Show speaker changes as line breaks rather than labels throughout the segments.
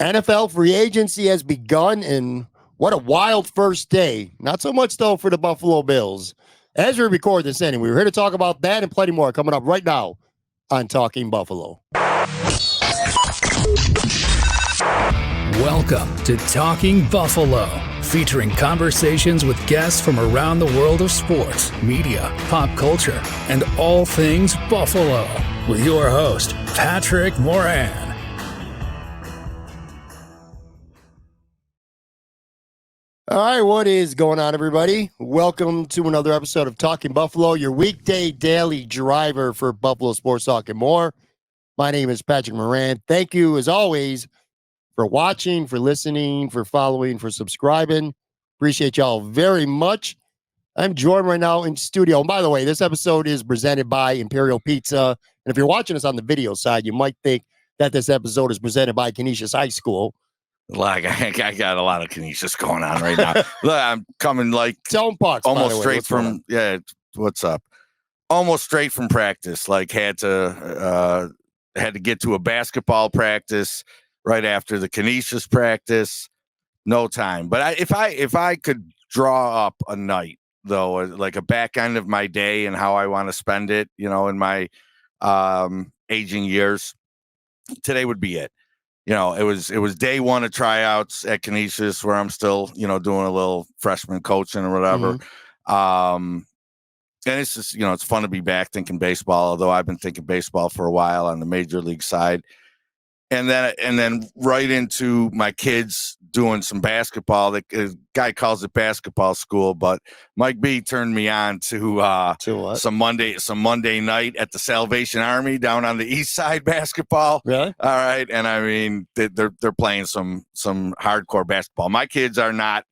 NFL free agency has begun, and what a wild first day. Not so much, though, for the Buffalo Bills. As we record this inning, we're here to talk about that and plenty more coming up right now on Talking Buffalo.
Welcome to Talking Buffalo, featuring conversations with guests from around the world of sports, media, pop culture, and all things Buffalo, with your host, Patrick Moran.
All right, what is going on, everybody? Welcome to another episode of Talking Buffalo, your weekday daily driver for Buffalo sports talk and more. My name is Patrick Moran. Thank you, as always, for watching, for listening, for following, for subscribing. Appreciate y'all very much. I'm joined right now in studio. And by the way, this episode is presented by Imperial Pizza. And if you're watching us on the video side, you might think that this episode is presented by Canisius High School.
Like I got a lot of Canisius going on right now. Look, I'm coming like
Pucks,
almost straight from what's up? Almost straight from practice. Like had to get to a basketball practice right after the Canisius practice. No time. But if I could draw up a night though, like a back end of my day and how I want to spend it, in my aging years, today would be it. It was day one of tryouts at Canisius where I'm still, doing a little freshman coaching or whatever. Mm-hmm. And it's just, it's fun to be back thinking baseball, although I've been thinking baseball for a while on the major league side. And then right into my kids doing some basketball. The guy calls it basketball school, but Mike B turned me on to some Monday night at the Salvation Army down on the east side basketball.
Really?
All right, and I mean they're playing some hardcore basketball. My kids are not,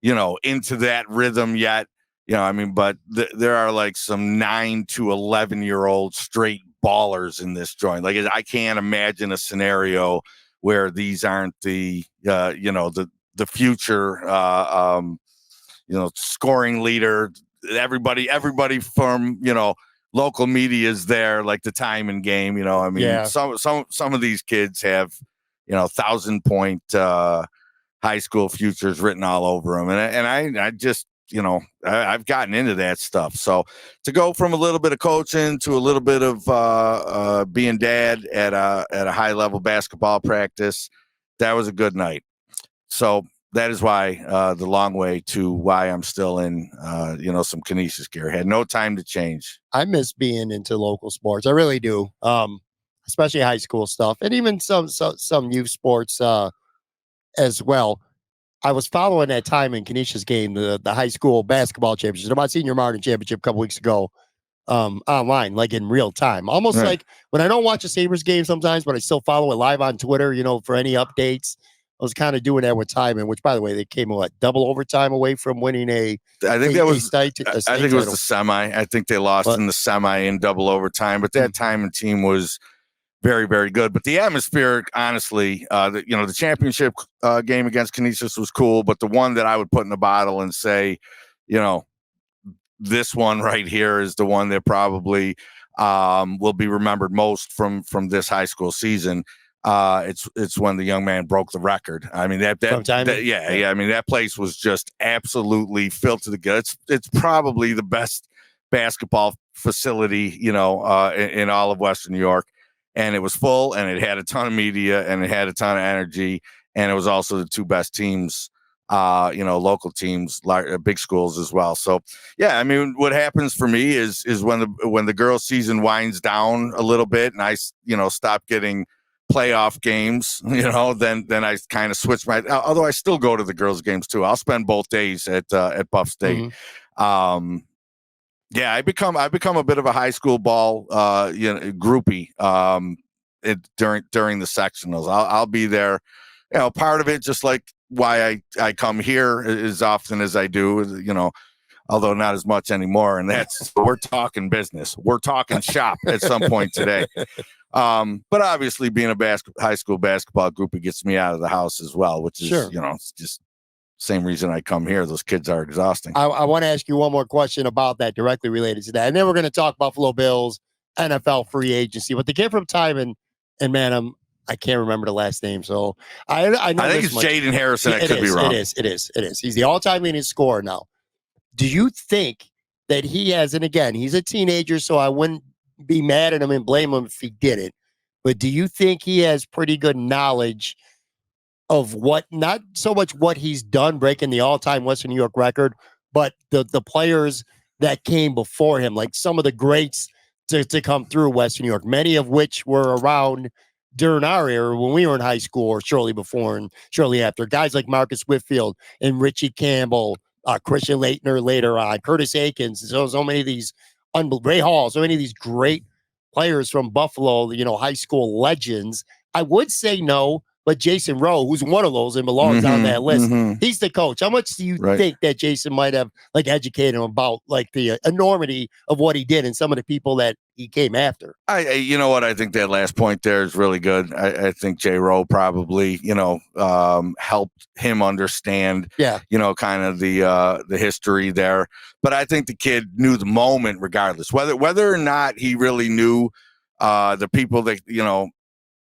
into that rhythm yet. But there are like some 9 to 11-year-old straight ballers in this joint. Like I can't imagine a scenario where these aren't the future scoring leader. Everybody from local media is there, like the time and game. Some of these kids have 1,000-point high school futures written all over them, and I just. I've gotten into that stuff. So to go from a little bit of coaching to a little bit of being dad at a high level basketball practice, that was a good night. So that is why the long way to why I'm still in, some Canisius gear. Had no time to change.
I miss being into local sports. I really do. Especially high school stuff and even some youth sports as well. I was following that time in Canisius game, the high school basketball championship, about Senior Martin Championship a couple weeks ago, online, like in real time. Almost like when I don't watch a Sabres game sometimes, but I still follow it live on Twitter, for any updates. I was kind of doing that with Timon, which, by the way, they came double overtime away from winning
I think it was
the
semi. I think they lost in the semi in double overtime, but that Timon team was very, very good. But the atmosphere, honestly, the championship game against Canisius was cool. But the one that I would put in the bottle and say, this one right here is the one that probably will be remembered most from this high school season. It's when the young man broke the record. I mean, that I mean, that place was just absolutely filled to the gills. It's probably the best basketball facility, in all of Western New York. And it was full, and it had a ton of media, and it had a ton of energy, and it was also the two best teams, local teams, big schools as well. So, yeah, I mean, what happens for me is when the girls' season winds down a little bit, and I, stop getting playoff games, then I kind of switch although I still go to the girls' games too. I'll spend both days at Buff State. Mm-hmm. Yeah, I become a bit of a high school ball, groupie during the sectionals. I'll be there, part of it, just like why I come here as often as I do, although not as much anymore. And we're talking business. We're talking shop at some point today. But obviously being a high school basketball groupie gets me out of the house as well, which is, it's just same reason I come here. Those kids are exhausting.
I want to ask you one more question about that, directly related to that. And then we're going to talk Buffalo Bills, NFL free agency. But the kid from Timon, and man, I can't remember the last name. So I know
I think it's Jaden Harrison. I could be wrong.
It is. He's the all-time leading scorer now. Do you think that he has, and again, he's a teenager, so I wouldn't be mad at him and blame him if he did it. But do you think he has pretty good knowledge of what, not so much what he's done breaking the all-time Western New York record, but the players that came before him, like some of the greats to come through Western New York, many of which were around during our era when we were in high school or shortly before and shortly after. Guys like Marcus Whitfield and Richie Campbell, Christian Leitner later on, Curtis Akins, so many of these, Ray Hall, so many of these great players from Buffalo, high school legends. I would say no, but Jason Rowe, who's one of those and belongs on that list, he's the coach. How much do you think that Jason might have educated him about the enormity of what he did and some of the people that he came after?
You know what? I think that last point there is really good. I think J. Rowe probably, helped him understand, kind of the history there. But I think the kid knew the moment regardless, whether or not he really knew the people that,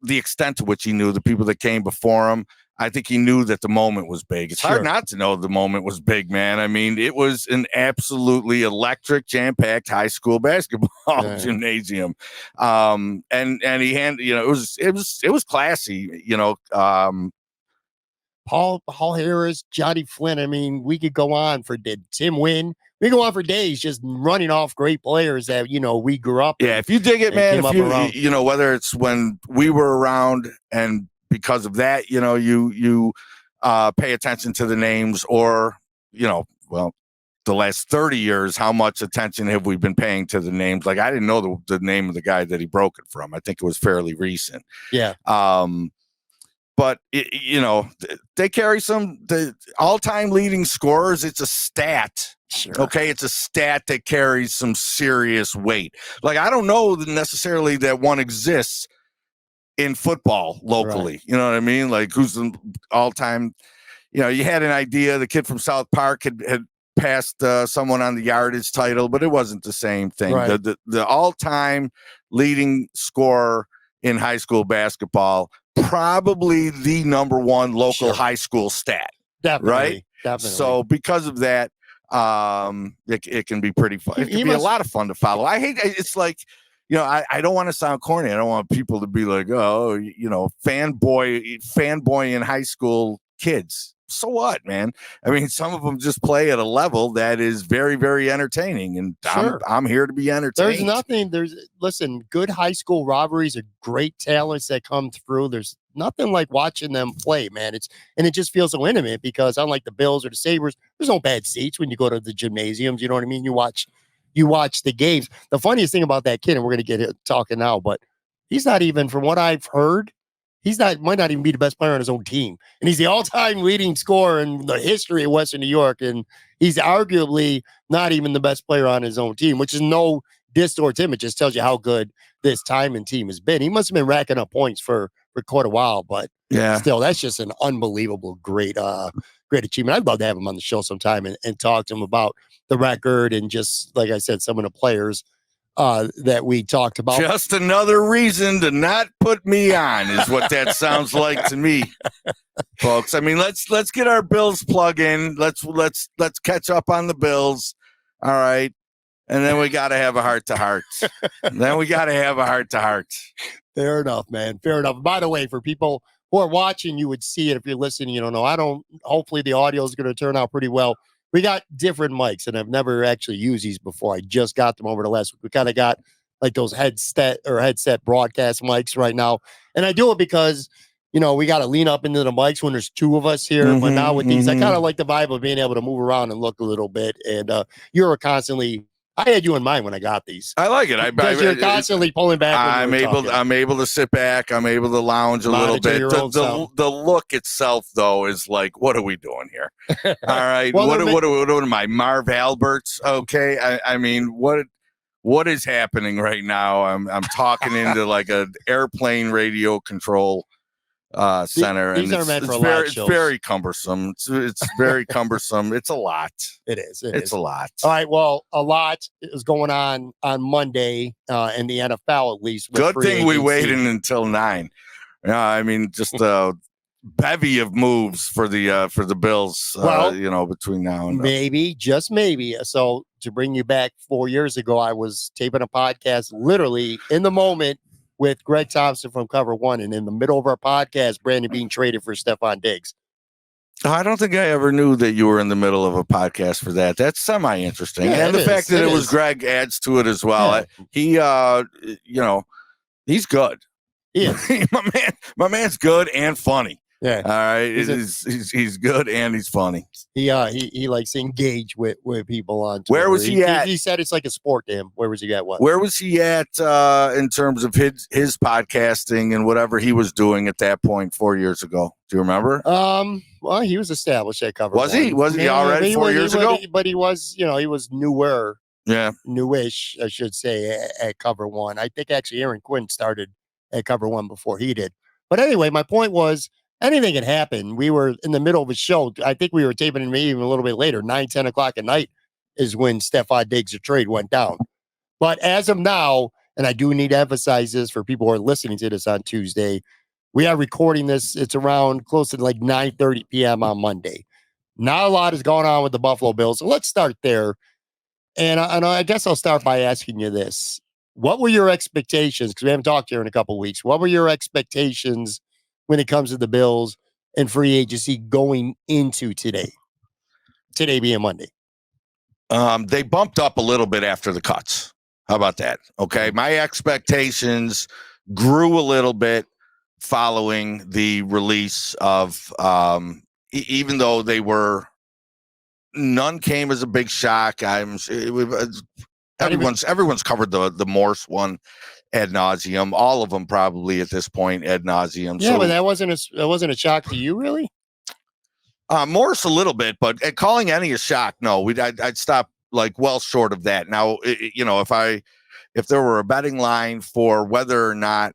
the extent to which he knew the people that came before him. I think he knew that the moment was big. It's hard not to know the moment was big, man. I mean, it was an absolutely electric, jam-packed high school basketball gymnasium. And he handed, it was classy,
Paul Harris, Johnny Flynn. I mean, we could go on did Tim Wynn. We go on for days just running off great players that, we grew up.
Yeah, if you dig it, man, if you whether it's when we were around and because of that, you pay attention to the names or, the last 30 years, how much attention have we been paying to the names? Like, I didn't know the name of the guy that he broke it from. I think it was fairly recent.
Yeah.
But, they carry the all-time leading scorers. It's a stat.
Sure.
Okay, it's a stat that carries some serious weight. Like, I don't know necessarily that one exists in football locally. Right. You know what I mean? Like, who's the all-time, you had an idea. The kid from South Park had passed someone on the yardage title, but it wasn't the same thing.
Right.
The all-time leading scorer in high school basketball, probably the number one local high school stat.
Definitely.
Right?
Definitely.
So because of that, it can be pretty fun. It can be a lot of fun to follow. I hate it's like, I don't want to sound corny. I don't want people to be like, oh, fanboy in high school kids. So what, man? I mean, some of them just play at a level that is very, very entertaining, and I'm here to be entertained.
Listen, good high school rivalries are great talents that come through. There's nothing like watching them play, man. It just feels so intimate because unlike the Bills or the Sabres, there's no bad seats when you go to the gymnasiums. You know what I mean? You watch the games. The funniest thing about that kid, and we're going to get talking now, but he's not even, from what I've heard, might not even be the best player on his own team. And he's the all-time leading scorer in the history of Western New York. And he's arguably not even the best player on his own team, which is no diss towards him. It just tells you how good this time and team has been. He must have been racking up points for quite a while, but still, that's just an unbelievable, great achievement. I'd love to have him on the show sometime and talk to him about the record and just, like I said, some of the players that we talked about.
Just another reason to not put me on is what that sounds like to me, folks. I mean, let's get our Bills plug in. Let's catch up on the Bills. All right. And then we got to have a heart-to-heart.
Fair enough, man. Fair enough. By the way, for people who are watching, you would see it. If you're listening, you don't know. Hopefully the audio is going to turn out pretty well. We got different mics, and I've never actually used these before. I just got them over the last week. We kind of got like those headset broadcast mics right now. And I do it because, we got to lean up into the mics when there's two of us here. But now with these, I kind of like the vibe of being able to move around and look a little bit. And you're constantly... I had you in mind when I got these.
I like it.
Because you're constantly pulling back.
I'm able to sit back. I'm able to lounge a little bit. The look itself, though, is like, what are we doing here? All right. What am I, Marv Alberts? Okay. I mean, what is happening right now? I'm talking into like an airplane radio control center.
These
and
are meant for live shows.
It's very cumbersome. It's very cumbersome. It's a lot.
It is.
It's a lot.
All right. Well, a lot is going on Monday in the NFL, at least.
Good thing we waited until 9. Yeah, I mean, just a bevy of moves for the Bills.
Well,
between now and
maybe, just maybe. So to bring you back 4 years ago, I was taping a podcast literally in the moment with Greg Thompson from Cover One, and in the middle of our podcast, Brandon being traded for Stephon Diggs.
I don't think I ever knew that you were in the middle of a podcast for that. That's semi-interesting.
Yeah,
and the fact that it was
is.
Greg adds to it as well.
Yeah.
He's good.
Yeah.
my man's good and funny.
Yeah.
All right. He's good and he's funny.
He likes to engage with people on Twitter.
Where was he at?
He said it's like a sport to him. Where was he at? What?
Where was he at in terms of his podcasting and whatever he was doing at that point 4 years ago? Do you remember?
Well, he was established at Cover
Was
One.
he? Was he already 4 years ago?
But he was, he was newer.
Yeah.
Newish, I should say, at Cover One. I think actually Aaron Quinn started at Cover One before he did. But anyway, my point was anything can happen. We were in the middle of a show. I think we were taping it maybe even a little bit later. 9-10 o'clock at night is when Stephon Diggs' trade went down. But as of now, and I do need to emphasize this for people who are listening to this on Tuesday, we are recording this. It's around close to like 9:30 p.m. on Monday. Not a lot is going on with the Buffalo Bills. So let's start there. And I guess I'll start by asking you this. What were your expectations? Because we haven't talked here in a couple of weeks. What were your expectations when it comes to the Bills and free agency going into today? Today being Monday.
They bumped up a little bit after the cuts. How about that? Okay. My expectations grew a little bit following the release of, even though they were, none came as a big shock. Everyone's covered the Morse one ad nauseum. All of them probably at this point ad nauseum.
Yeah, so, but that wasn't a shock to you, really.
Morse a little bit, but calling any a shock, no. I'd stop like well short of that. Now, if there were a betting line for whether or not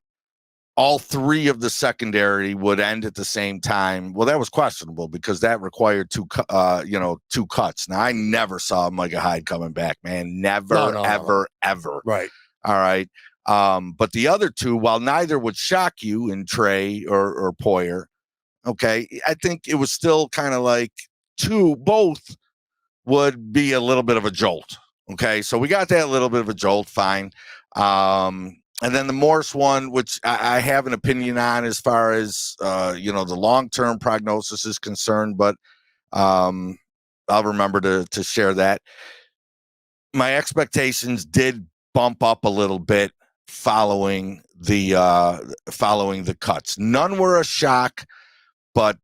all three of the secondary would end at the same time, well, that was questionable because that required two cuts. Now, I never saw Micah Hyde coming back, man. Never, ever.
Right.
All right. But the other two, while neither would shock you in Trey or Poyer, okay, I think it was still kind of like both would be a little bit of a jolt. Okay. So we got that little bit of a jolt. Fine. And then the Morse one, which I have an opinion on as far as, the long-term prognosis is concerned, but I'll remember to share that. My expectations did bump up a little bit following the cuts. None were a shock, but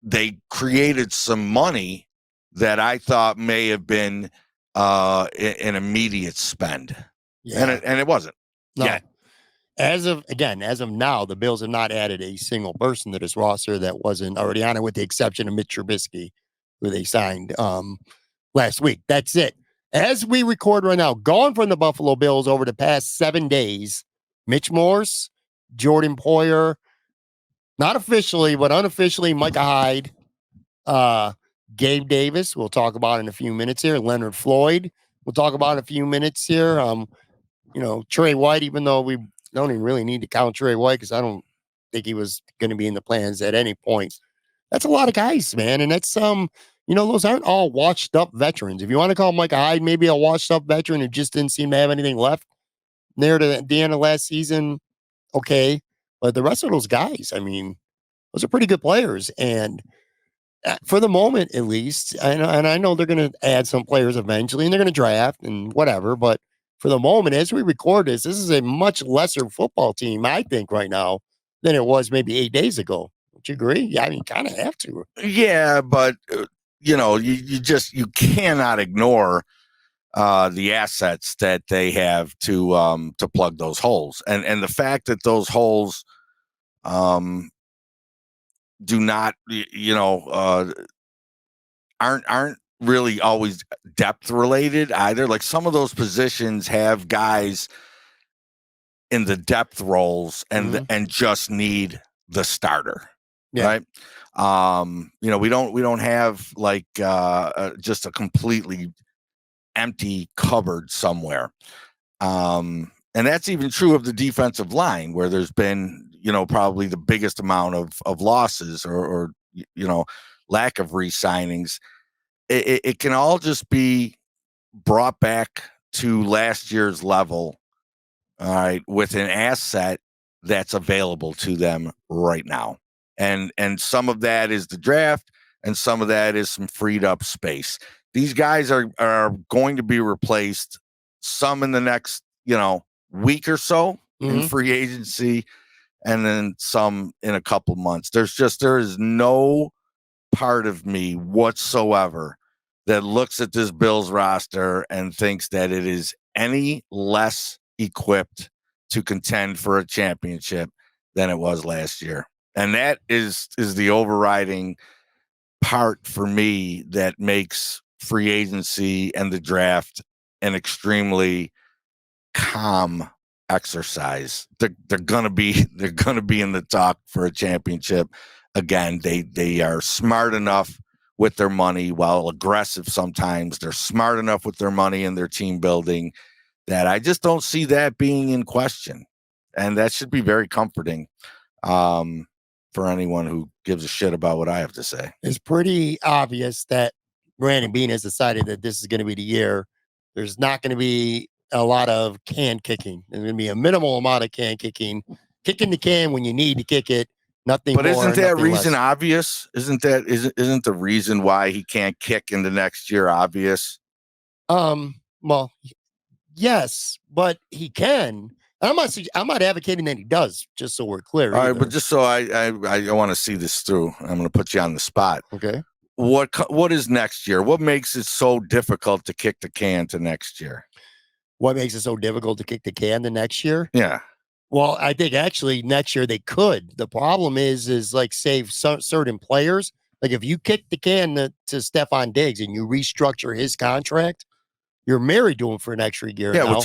they created some money that I thought may have been an immediate spend.
Yeah.
And it wasn't.
No.
Yeah.
As of now, the Bills have not added a single person to this roster that wasn't already on it, with the exception of Mitch Trubisky, who they signed last week. That's it. As we record right now, gone from the Buffalo Bills over the past 7 days, Mitch Morse, Jordan Poyer, not officially, but unofficially, Micah Hyde, Gabe Davis, we'll talk about in a few minutes here, Leonard Floyd, we'll talk about in a few minutes here. Trey White, even though we don't even really need to count Trey White because I don't think he was going to be in the plans at any point. That's a lot of guys, man. And that's, those aren't all washed up veterans. If you want to call Micah Hyde maybe a washed up veteran who just didn't seem to have anything left there to the end of last season, okay. But the rest of those guys, I mean, those are pretty good players. And for the moment, at least, and I know they're going to add some players eventually and they're going to draft and whatever, but for the moment, as we record this is a much lesser football team, I think, right now than it was maybe 8 days ago. Would you agree? Yeah, I mean, kind of have to.
Yeah, but you cannot ignore the assets that they have to plug those holes, and the fact that those holes do not aren't really always depth related either. Like some of those positions have guys in the depth roles and just need the starter. Yeah. Right. We don't have like just a completely empty cupboard somewhere. And that's even true of the defensive line, where there's been, probably the biggest amount of losses or lack of re-signings. It can all just be brought back to last year's level, all right, with an asset that's available to them right now. And some of that is the draft, and some of that is some freed up space. These guys are going to be replaced, some in the next, week or so in free agency, and then some in a couple months. There is no part of me whatsoever that looks at this Bills roster and thinks that it is any less equipped to contend for a championship than it was last year. And that is the overriding part for me that makes free agency and the draft an extremely calm exercise. They're gonna be in the talk for a championship again. They are smart enough with their money, while aggressive sometimes. They're smart enough with their money and their team building that I just don't see that being in question, and that should be very comforting for anyone who gives a shit about what I have to say.
It's pretty obvious that Brandon Beane has decided that this is going to be the year. There's not going to be a lot of can kicking. There's going to be a minimal amount of can kicking the can when you need to kick it. Nothing.
But
more,
isn't that reason
less.
obvious? Isn't the reason why he can't kick in the next year obvious?
Well, yes, but he can. I'm not advocating that he does, just so we're clear.
All right, but just so I want to see this through, I'm going to put you on the spot.
Okay.
What is next year? What makes it so difficult to kick the can to next year?
What makes it so difficult to kick the can the next year?
Yeah.
Well, I think actually next year they could. The problem is like save certain players. Like if you kick the can to Stephon Diggs and you restructure his contract, you're married to him for an extra year.
Yeah,
now.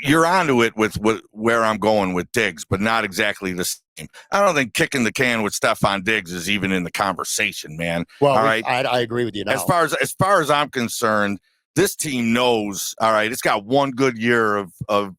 You're onto it with where I'm going with Diggs, but not exactly the same. I don't think kicking the can with Stephon Diggs is even in the conversation, man.
Well,
all right,
I agree with you now.
As far as I'm concerned, this team knows. All right, it's got one good year of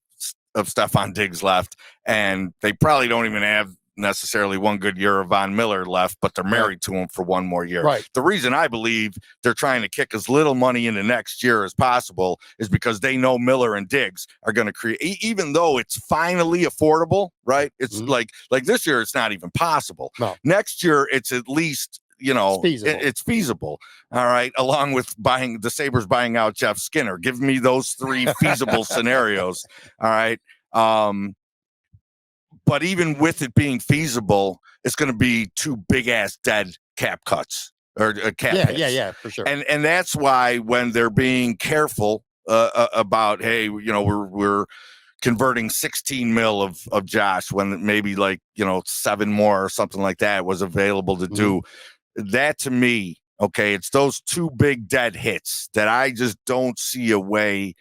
Stephon Diggs left, and they probably don't even have necessarily one good year of Von Miller left, but they're married to him for one more year.
Right.
The reason I believe they're trying to kick as little money into next year as possible is because they know Miller and Diggs are going to create, even though it's finally affordable, right? It's like this year, it's not even possible.
No.
Next year, it's at least, it's feasible. All right. Along with the Sabres buying out Jeff Skinner. Give me those three feasible scenarios. All right. But even with it being feasible, it's going to be two big ass dead cap cuts or cap hits.
Yeah, for sure.
And that's why when they're being careful about, hey, we're converting 16 mil of Josh when maybe 7 more or something like that was available to do. That to me, okay, it's those two big dead hits that I just don't see a way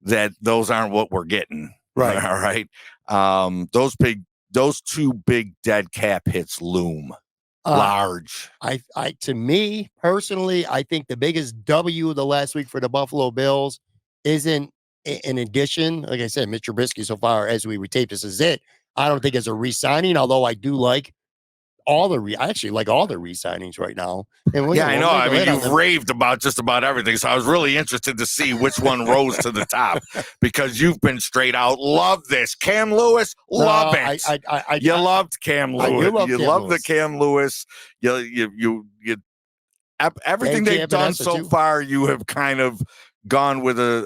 that those aren't what we're getting.
Right.
All right. Those two big dead cap hits loom large.
To me personally, I think the biggest W of the last week for the Buffalo Bills isn't an addition. Like I said, Mitch Trubisky so far as we retape this is it. I don't think it's a re-signing, although I do like I actually like all the re-signings right now. And
I know. I mean, you've raved about just about everything. So I was really interested to see which one rose to the top because you've been straight out. Love this. Cam Lewis, love it. You loved Cam Lewis. You love the Cam Lewis. You everything they've done so far, you have kind of gone with a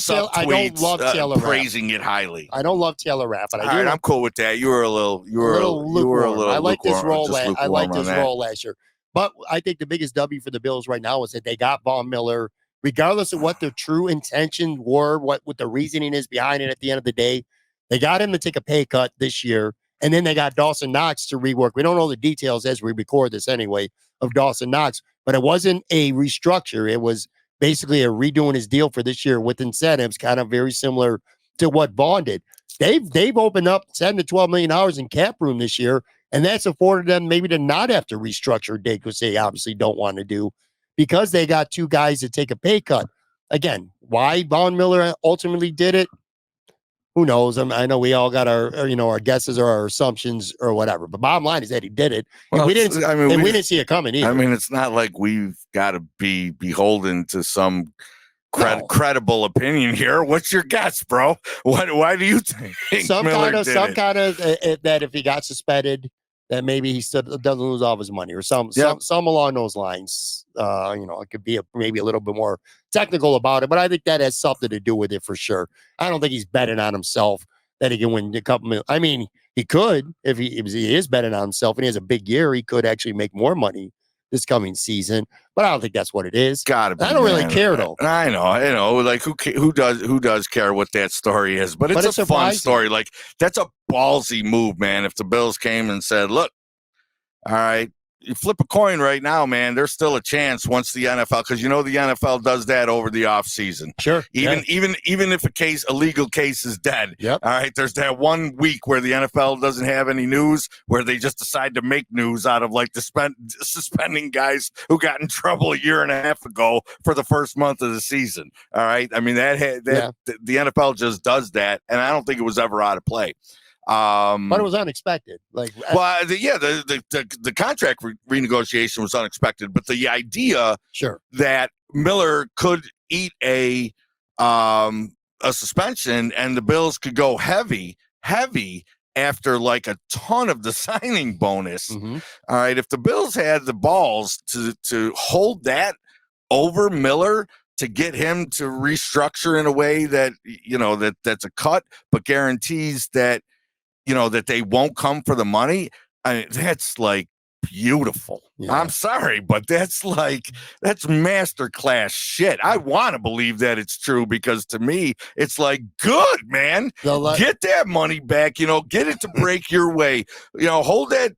subtweet praising it highly.
I don't love Taylor Rapp, but
I'm cool with that. You were a little
I like this role. I like this role last year. But I think the biggest W for the Bills right now is that they got Von Miller, regardless of what their true intentions were, what the reasoning is behind it at the end of the day. They got him to take a pay cut this year, and then they got Dawson Knox to rework. We don't know the details as we record this anyway of Dawson Knox, but it wasn't a restructure. It was basically a redoing his deal for this year with incentives, kind of very similar to what Vaughn did. They've opened up $7 to $12 million in cap room this year, and that's afforded them maybe to not have to restructure Diggs, which they obviously don't want to do, because they got two guys to take a pay cut. Again, why Von Miller ultimately did it, who knows? I know we all got our guesses or our assumptions or whatever. But bottom line is that he did it.
Well,
we didn't.
I mean,
we didn't see it coming either.
I mean, it's not like we've got to be beholden to some
No.
credible opinion here. What's your guess, bro? Why do you think
some
Miller
kind of that if he got suspended, that maybe he still doesn't lose all of his money or some along those lines. It could be maybe a little bit more technical about it, but I think that has something to do with it for sure. I don't think he's betting on himself that he can win a couple million. I mean, he could if he is betting on himself and he has a big year, he could actually make more money this coming season, but I don't think that's what it is.
Gotta be.
I don't really care though.
I know. Like who does care what that story is? But it's a fun story. Like that's a ballsy move, man. If the Bills came and said, "Look, all right, you flip a coin right now, man. There's still a chance once the NFL, because the NFL does that over the offseason.
Sure.
Even if a legal case is dead.
Yep.
All right. There's that 1 week where the NFL doesn't have any news, where they just decide to make news out of like suspending guys who got in trouble a year and a half ago for the first month of the season. All right. I mean, the NFL just does that, and I don't think it was ever out of play.
But it was unexpected.
The contract renegotiation was unexpected, but the idea that Miller could eat a suspension and the Bills could go heavy after like a ton of the signing bonus.
Mm-hmm.
All right, if the Bills had the balls to hold that over Miller, to get him to restructure in a way that that's a cut but guarantees that that they won't come for the money. I mean, that's like beautiful. Yeah. I'm sorry, but that's masterclass shit. I want to believe that it's true, because to me, it's like, good, man. Get that money back, get it to break your way. Hold that,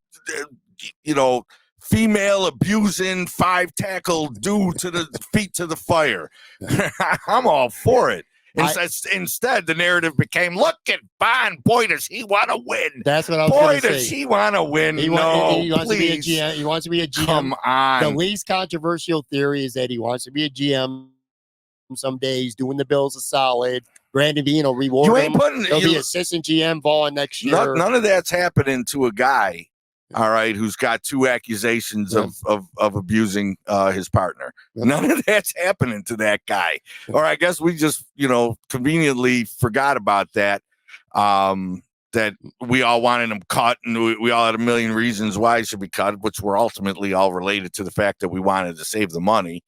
female abusing 5-tackle dude to the feet to the fire. I'm all for it. Instead, the narrative became, look at Bond. Boy, does he want to win.
That's what I was going to say.
Boy, does he want to win.
He wants to be a GM. He wants to be a GM.
Come on.
The least controversial theory is that he wants to be a GM some days, doing the Bills a solid. Brandon Bean will reward him. He'll be assistant GM Vaughn next year.
None of that's happening to a guy, all right, who's got 2 accusations of abusing his partner. Yeah. None of that's happening to that guy. Or I guess we just, conveniently forgot about that, that we all wanted him cut, and we all had a million reasons why he should be cut, which were ultimately all related to the fact that we wanted to save the money.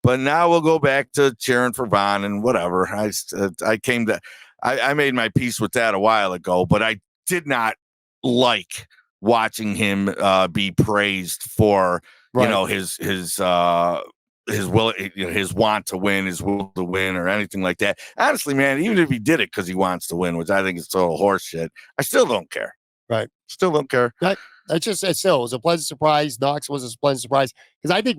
But now we'll go back to cheering for Vaughn and whatever. I made my peace with that a while ago, but I did not like watching him be praised for his will, his want to win, his will to win, or anything like that. Honestly, man, even if he did it because he wants to win, which I think is total horse shit, I still don't care.
Right,
still don't care.
It was a pleasant surprise. Knox was a pleasant surprise, because I don't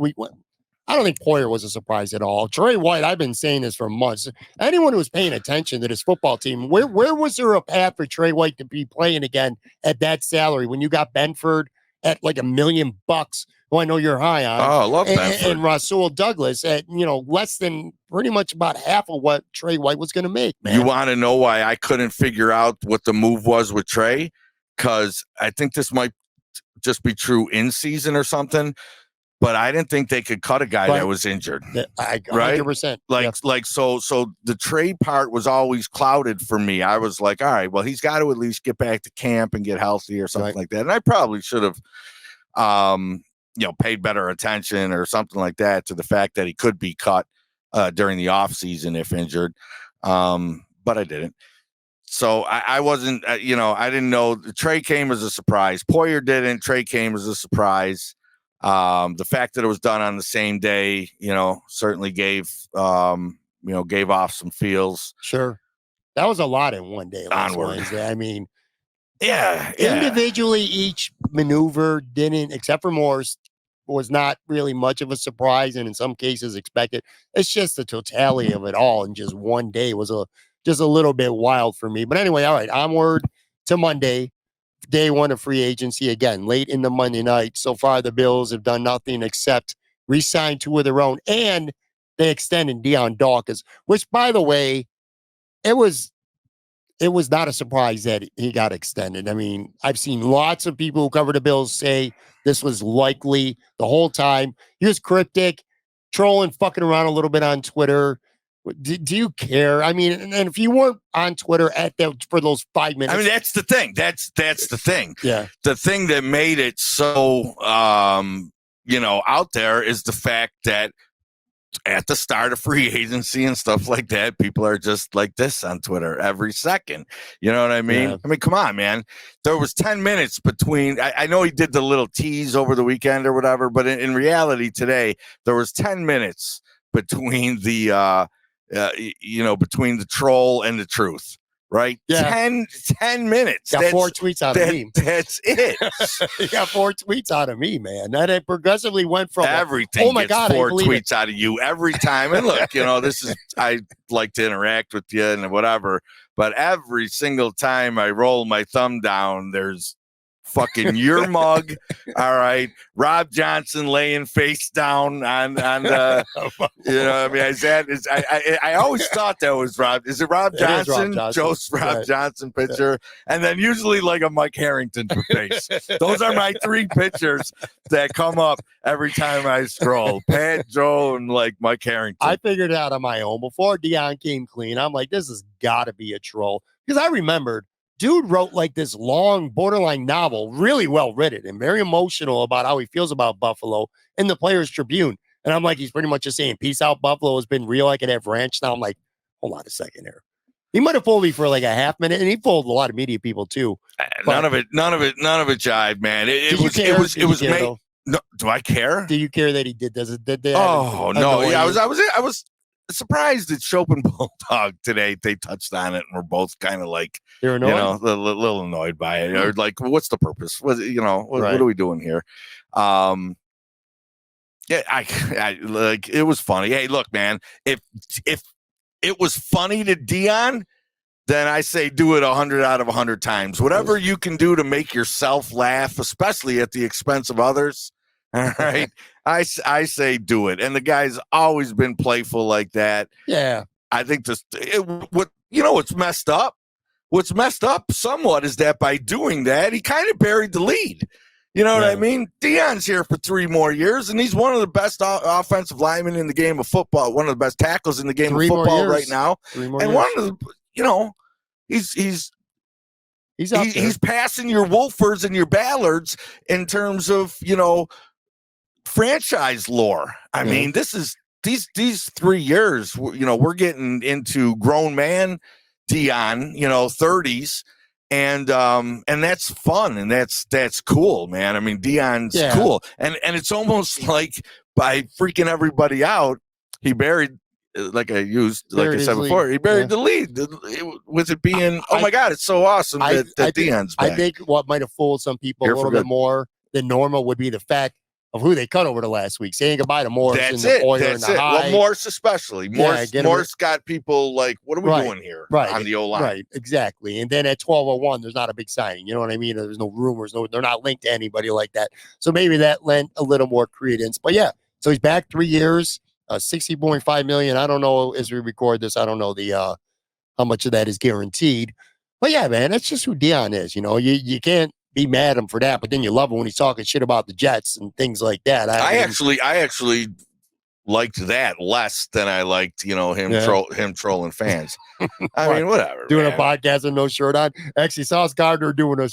think Poyer was a surprise at all. Trey White, I've been saying this for months. Anyone who was paying attention to this football team, where was there a path for Trey White to be playing again at that salary when you got Benford at like $1 million, who I know you're high on?
Oh, I love Benford.
And Rasul Douglas at less than pretty much about half of what Trey White was going to make. Man.
You want to know why I couldn't figure out what the move was with Trey? Because I think this might just be true in season or something. But I didn't think they could cut a guy that was injured.
100%.
So the trade part was always clouded for me. I was like, all right, well, he's got to at least get back to camp and get healthy or something like that. And I probably should have, paid better attention or something like that to the fact that he could be cut during the offseason if injured. But I didn't. So I wasn't, I didn't know. Trey came as a surprise. Poyer didn't. Trey came as a surprise. The fact that it was done on the same day, certainly gave off some feels.
Sure. That was a lot in one day. Wednesday. I mean,
yeah.
Individually, each maneuver didn't, except for Morse, was not really much of a surprise, and in some cases expected. It's just the totality of it all in just one day was just a little bit wild for me. But anyway, all right, onward to Monday. Day 1 of free agency, again, late in the Monday night. So far, the Bills have done nothing except re-sign 2 of their own, and they extended Dion Dawkins, which, by the way, it was it was not a surprise that he got extended. I mean, I've seen lots of people who cover the Bills say this was likely the whole time. He was cryptic, trolling, fucking around a little bit on Twitter. Do you care? I mean, and if you weren't on Twitter for those 5 minutes,
I mean, that's the thing. That's the thing.
Yeah.
The thing that made it so, out there is the fact that at the start of free agency and stuff like that, people are just like this on Twitter every second. You know what I mean?
Yeah.
I mean, come on, man. There was 10 minutes between. I know he did the little tease over the weekend or whatever, but in reality today, there was 10 minutes between the between the troll and the truth. Right?
Yeah.
10 minutes.
Got 4 tweets out of me.
That's it.
You got 4 tweets out of me, man. That it progressively went from
everything.
Oh my God,
4 tweets out of you every time. And look, I like to interact with you and whatever, but every single time I roll my thumb down, there's fucking your mug. All right. Rob Johnson laying face down on the, I mean, I always thought that was Rob. Is it Rob Johnson? Joe's Rob Johnson picture. And then usually like a Mike Harrington face. Those are my 3 pictures that come up every time I scroll. Pat, Joe, and like Mike Harrington.
I figured it out on my own before Dion came clean. I'm like, this has got to be a troll. Because I remembered, dude wrote like this long borderline novel, really well written and very emotional about how he feels about Buffalo in the Players Tribune. And I'm like, he's pretty much just saying, peace out, Buffalo has been real. I could have ranch. Now I'm like, hold on a second here. He might have fooled me for like a half minute, and he fooled a lot of media people too.
None of it jive, man. It was made. No, do I care?
Do you care that he did?
Oh no! Yeah, I was surprised at Shope and Bulldog today. They touched on it and we're both kind of like,
they're annoyed?
A little annoyed by it. Or like, what's the purpose? What are we doing here? Yeah, I like, it was funny. Hey, look, man, if it was funny to Dion, then I say do it 100 out of 100 times. Whatever you can do to make yourself laugh, especially at the expense of others. All right. I say do it. And the guy's always been playful like that.
Yeah.
I think what's messed up? What's messed up somewhat is that by doing that, he kind of buried the lead. You know what I mean? Dion's here for 3 more years, and he's one of the best offensive linemen in the game of football, one of the best tackles in the game of football right now.
3 more
and
years.
One of the, he's passing your Wolfers and your Ballards in terms of, franchise lore. I mean, this is these 3 years, we're getting into grown man Dion, 30s. And that's fun, and that's cool, man. I mean, Dion's cool, and it's almost like by freaking everybody out, he buried, like I said before, he buried the lead with it being, my God, it's so awesome that Dion's back.
I think what might have fooled some people a little bit more than normal would be the fact of who they cut over the last week, saying goodbye to Morse and the Foyer and the High.
Well, Morse especially. Morse got people like, what are we doing here on the O-line?
Right, exactly. And then at 12:01, there's not a big signing. You know what I mean? There's no rumors. They're not linked to anybody like that. So maybe that lent a little more credence. But yeah, so he's back 3 years, $60.5 million. I don't know, as we record this, I don't know the how much of that is guaranteed. But yeah, man, that's just who Dion is. You can't be mad at him for that, but then you love him when he's talking shit about the Jets and things like that. I
actually liked that less than I liked, him trolling fans. I mean, whatever.
Doing a podcast with no shirt on. Actually, Sauce Gardner doing a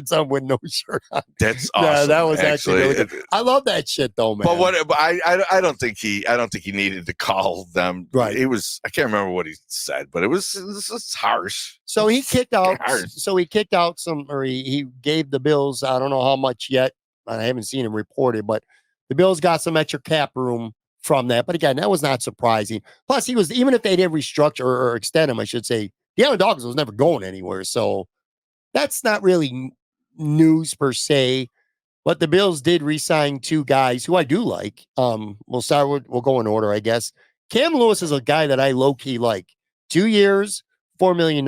some with no shirt on.
That's awesome.
Yeah, that was actually really good. I love that shit though, man.
But I don't think he needed to call them.
Right.
It was, I can't remember what he said, but it was harsh.
So he kicked out. He gave the Bills, I don't know how much yet. I haven't seen him reported, but the Bills got some extra cap room from that. But again, that was not surprising. Plus, even if they did restructure or extend him, I should say, Dion Dawkins was never going anywhere. So that's not really news per se. But the Bills did re-sign 2 guys who I do like. We'll go in order, I guess. Cam Lewis is a guy that I low-key like. 2 years, $4 million.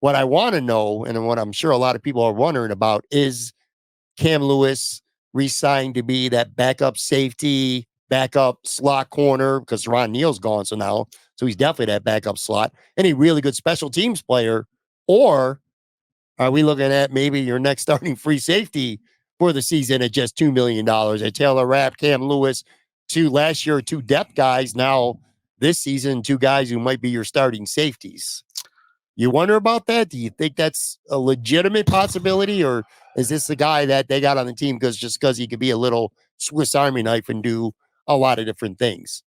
What I want to know, and what I'm sure a lot of people are wondering about, is Cam Lewis re-signed to be that backup safety, backup slot corner, because Ron Neal's gone. So now So he's definitely that backup slot and a really good special teams player. Or are we looking at maybe your next starting free safety for the season at just $2 million? At Taylor Rapp, Cam Lewis, last year, 2 depth guys. Now this season, 2 guys who might be your starting safeties. You wonder about that? Do you think that's a legitimate possibility, or is this the guy that they got on the team because he could be a little Swiss Army knife and do a lot of different things?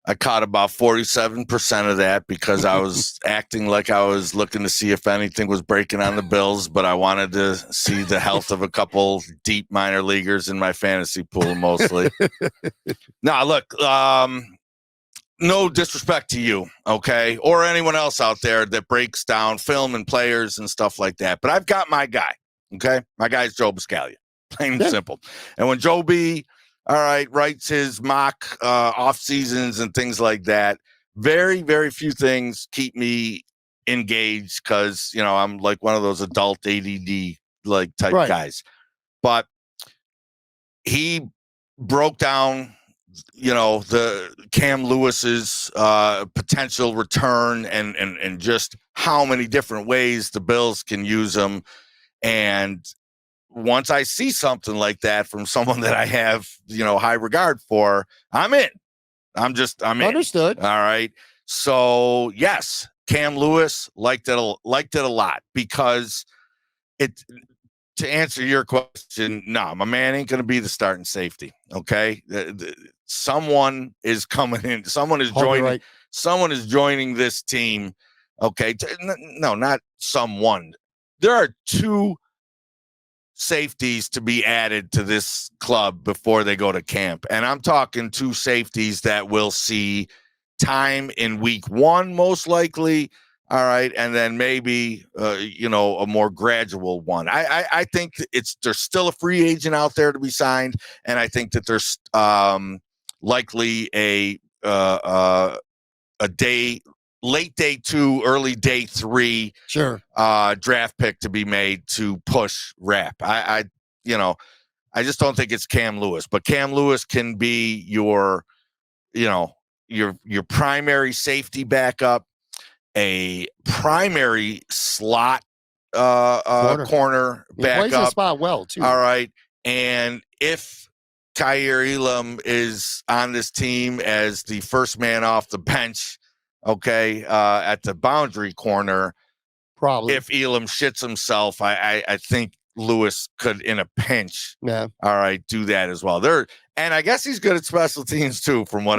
I caught about 47% of that because I was acting like I was looking to see if anything was breaking on the Bills, but I wanted to see the health of a couple deep minor leaguers in my fantasy pool mostly. Now, look, no disrespect to you, okay, or anyone else out there that breaks down film and players and stuff like that, but I've got my guy, okay? My guy's Joe Buscaglia, plain and simple. And when Joe B, all right, writes his mock off seasons and things like that, very, very few things keep me engaged because, you know, I'm like one of those adult ADD like type guys. But he broke down, you know, the Cam Lewis's potential return and just how many different ways the Bills can use him. And once I see something like that from someone that I have, you know, high regard for, I'm in. I'm in.
Understood.
All right. So yes, Cam Lewis liked it a lot because to answer your question, no, my man ain't going to be the starting safety. Okay. Someone is coming in. Someone is joining. Right. Someone is joining this team. Okay. No, not someone. There are 2 safeties to be added to this club before they go to camp. And I'm talking 2 safeties that will see time in week 1, most likely. All right. And then maybe, you know, a more gradual one. I think there's still a free agent out there to be signed. And I think that there's likely a late day 2, early day 3, draft pick to be made to push Rapp. I just don't think it's Cam Lewis, but Cam Lewis can be your primary safety backup, a primary slot corner backup. Plays the
spot well too.
All right, and if Kaiir Elam is on this team as the first man off the bench, okay, at the boundary corner,
probably
if Elam shits himself, I think Lewis could, in a pinch, all right, do that as well. And I guess he's good at special teams too, from what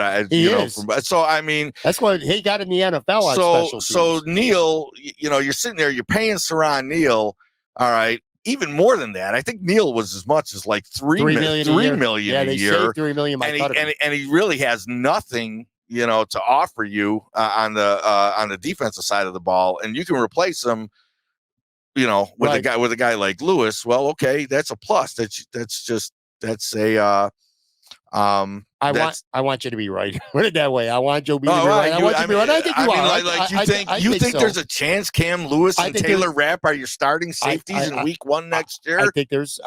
so I mean,
that's what he got in the NFL on special teams.
So Neal, you know, you're sitting there, you're paying Saran Neal, all right. Even more than that, I think Neal was as much as like $3 million a year.
$3 million,
and he really has nothing, you know, to offer you on the defensive side of the ball, and you can replace him, you know, with a guy like Lewis. Well, okay, that's a plus.
I want you to be right. Put it that way. I want Joe B to be right. I want you to be right. I think you are.
Think there's a chance Cam Lewis and Taylor Rapp are your starting safeties in week 1 next year?
I think there's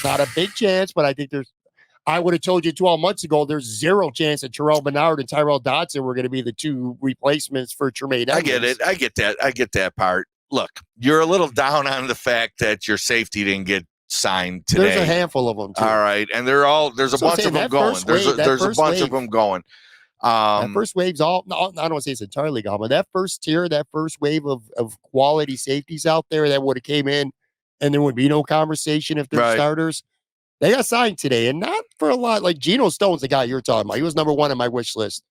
not a big chance, but I think there's. I would have told you 12 months ago there's 0 chance that Terrell Bernard and Tyrell Dodson were going to be the 2 replacements for Tremaine Edmonds.
I get it. I get that part. Look, you're a little down on the fact that your safety didn't get signed today.
There's a handful of them too.
All right, and there's a bunch of them going. There's a bunch of them going.
That first wave's I don't want to say it's entirely gone, but that first tier, that first wave of quality safeties out there that would have came in, and there would be no conversation if they're starters. They got signed today, and not for a lot. Like Geno Stone's the guy you're talking about. He was number 1 on my wish list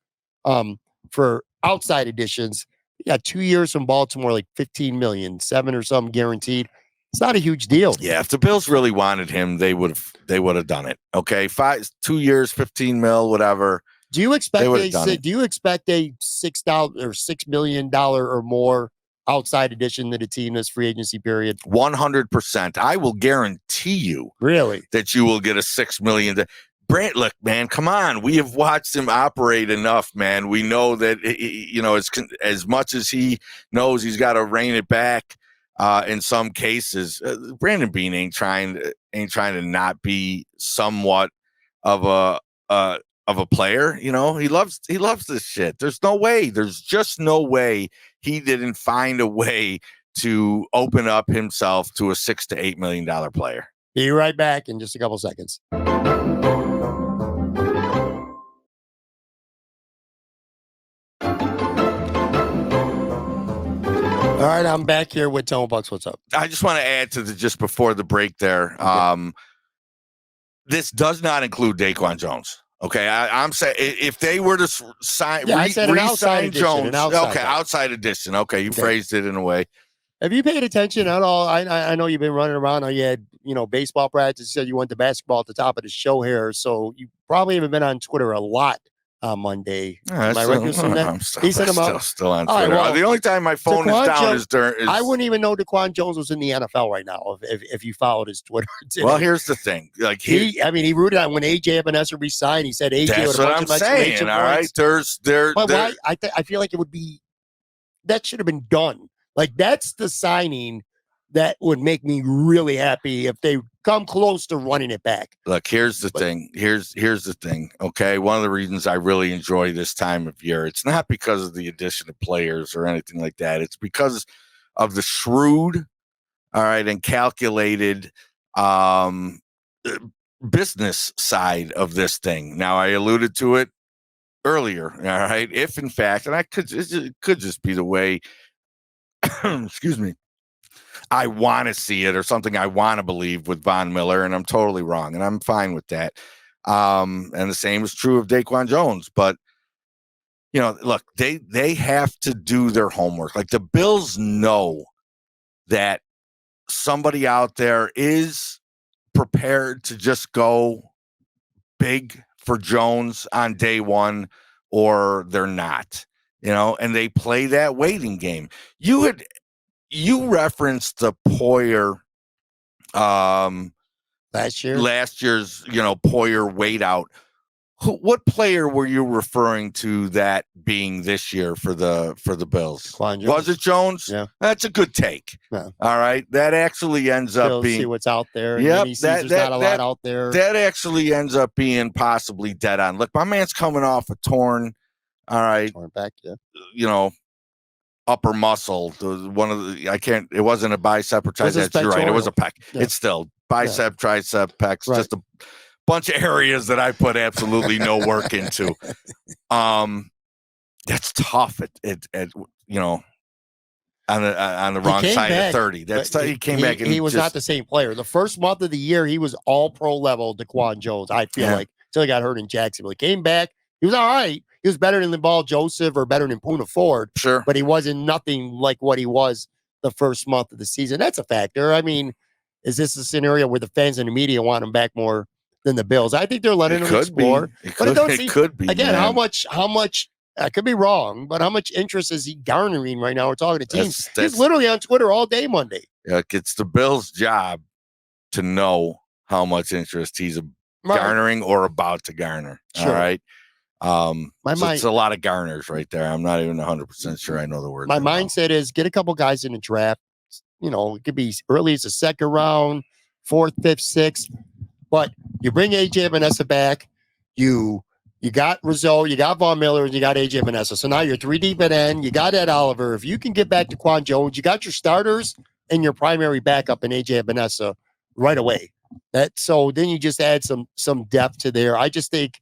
for outside additions. He got 2 years from Baltimore, like $15 million, 7 or something guaranteed. It's not a huge deal.
Yeah, if the Bills really wanted him, they would have done it. Okay, 2 years, $15 million, whatever.
Do you expect a $6 million or more outside addition to the team this free agency period?
100%. I will guarantee you,
really,
that you will get a $6 million. Brant, look, man, come on. We have watched him operate enough, man. We know that, you know, as much as he knows he's got to rein it back. In some cases, Brandon Beane ain't trying to not be somewhat of a of a player. You know, he loves this shit. There's just no way he didn't find a way to open up himself to a $6 to $8 million player.
Be right back in just a couple seconds. All right, I'm back here with Tone Bucks. What's up?
I just want to add to just before the break there.
Okay.
This does not include Daquan Jones. Okay, I'm saying if they were to sign, re-sign Jones, outside edition. Okay, you phrased it in a way.
Have you paid attention at all? I know you've been running around. You had baseball practice. You said you went to basketball at the top of the show here, so you probably haven't been on Twitter a lot on Monday. Am I right?
I'm still on Twitter.
Right, well,
the only time my phone is down is during.
I wouldn't even know Daquan Jones was in the NFL right now if you followed his Twitter.
Well, here's the thing. Like
he rooted out when AJ Epenesa resigned. He said AJ.
That's what I'm saying. All right,
I feel like it would be that should have been done. Like that's the signing that would make me really happy if they come close to running it back.
Look, here's the thing. Here's the thing. Okay. One of the reasons I really enjoy this time of year, it's not because of the addition of players or anything like that. It's because of the shrewd, all right, and calculated business side of this thing. Now, I alluded to it earlier. All right. If in fact, and it could just be the way, excuse me, I want to see it or something I want to believe with Von Miller, and I'm totally wrong, and I'm fine with that. And the same is true of Daquan Jones. But, look, they have to do their homework. Like the Bills know that somebody out there is prepared to just go big for Jones on day one, or they're not, and they play that waiting game. You referenced the Poyer last year's, Poyer wait out. What player were you referring to that being this year for the Bills? Was it Jones?
Yeah.
That's a good take.
Yeah.
All right. That actually ends up being
see what's out there.
Yeah,
there's not a lot out there.
That actually ends up being possibly dead on. Look, my man's coming off a torn
back, yeah.
Upper muscle, it wasn't a bicep or tricep. You're right. It was a pec. Yeah. It's still bicep, tricep, pecs, right. Just a bunch of areas that I put absolutely no work into. That's tough on the wrong side of 30. He came back and
he was not the same player. The first month of the year, he was all pro level Daquan Jones, I feel like, until he got hurt in Jacksonville. He came back, he was all right. He was better than the ball Joseph or better than Poona Ford.
Sure.
But he wasn't nothing like what he was the first month of the season. That's a factor. I mean, is this a scenario where the fans and the media want him back more than the Bills? I think they're letting him explore.
It could be.
Again,
man.
how much I could be wrong, but how much interest is he garnering right now? We're talking to teams. He's literally on Twitter all day Monday.
It's the Bills' job to know how much interest he's garnering or about to garner. Sure. All right. It's a lot of garners right there. I'm not even 100% sure I know the word.
My mindset is get a couple guys in the draft. It could be early as a second round, 4th, 5th, 6th. But you bring AJ Epenesa back. You got Rizzo, you got Von Miller, and you got AJ Epenesa. So now you're 3 deep at end. You got Ed Oliver. If you can get back to Daquan Jones, you got your starters and your primary backup in AJ Epenesa right away. So then you just add some depth to there. I just think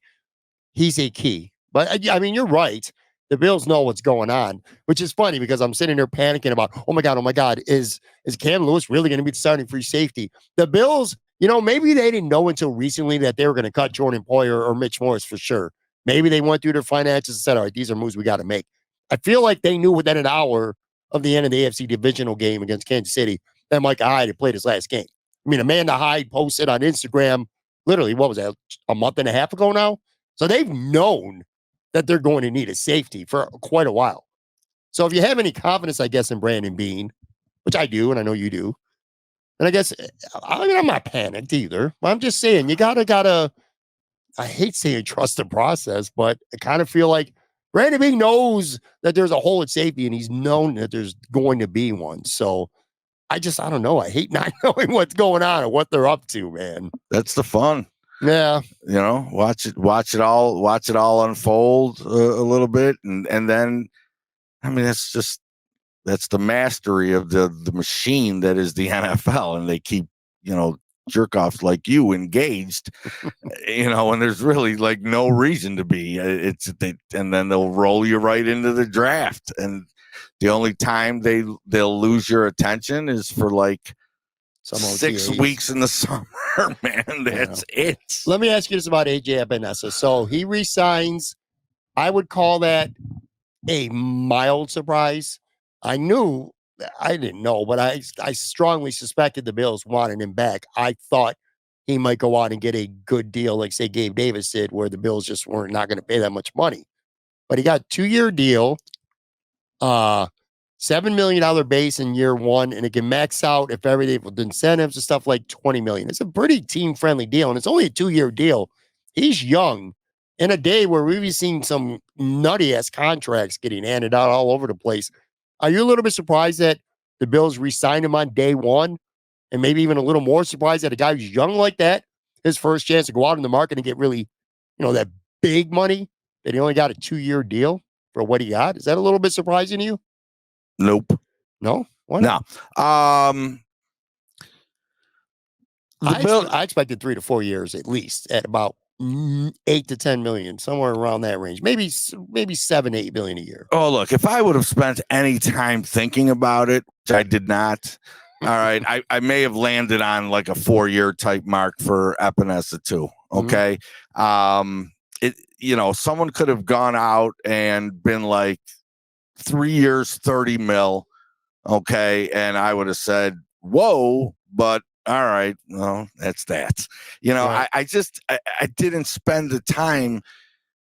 he's a key. But, I mean, you're right. The Bills know what's going on, which is funny because I'm sitting there panicking about, oh, my God, is Cam Lewis really going to be the starting free safety? The Bills, maybe they didn't know until recently that they were going to cut Jordan Poyer or Mitch Morse for sure. Maybe they went through their finances and said, all right, these are moves we got to make. I feel like they knew within an hour of the end of the AFC divisional game against Kansas City that Micah Hyde had played his last game. I mean, Amanda Hyde posted on Instagram, literally, what was that, a month and a half ago now? So they've known that they're going to need a safety for quite a while. So if you have any confidence, I guess, in Brandon Beane, which I do, and I know you do, and I guess, I'm not panicked either. I'm just saying, you gotta, I hate saying trust the process, but I kind of feel like Brandon Beane knows that there's a hole at safety, and he's known that there's going to be one. So I don't know. I hate not knowing what's going on or what they're up to, man.
That's the fun.
Yeah.
You know, watch it all unfold a little bit, and then, I mean, that's the mastery of the machine that is the NFL, and they keep, jerk offs like you engaged, and there's really like no reason to be. And then they'll roll you right into the draft, and the only time they'll lose your attention is for like
Some
6
OTAs.
weeks in the summer, man. That's it.
Let me ask you this about AJ Epenesa. So he resigns. I would call that a mild surprise. I didn't know, but I strongly suspected the Bills wanted him back. I thought he might go on and get a good deal, like say Gabe Davis did, where the Bills just weren't not going to pay that much money. But he got a 2-year deal, $7 million base in year one, and it can max out if everything with incentives and stuff like $20 million. It's a pretty team-friendly deal, and it's only a 2-year deal. He's young. In a day where we've seen some nutty-ass contracts getting handed out all over the place, are you a little bit surprised that the Bills re-signed him on day one? And maybe even a little more surprised that a guy who's young like that, his first chance to go out in the market and get really, that big money, that he only got a 2-year deal for what he got? Is that a little bit surprising to you?
Nope.
No? Why not?
No.
I expected 3 to 4 years at least, at about 8 to 10 million, somewhere around that range. Maybe 7-8 million a year.
Oh, look, if I would have spent any time thinking about it, which I did not. All right, I may have landed on like a 4-year type mark for Epenesa too. Okay. Someone could have gone out and been like 3 years, 30 mil. Okay. And I would have said, whoa, but all right, well, that's that.
Right.
I didn't spend the time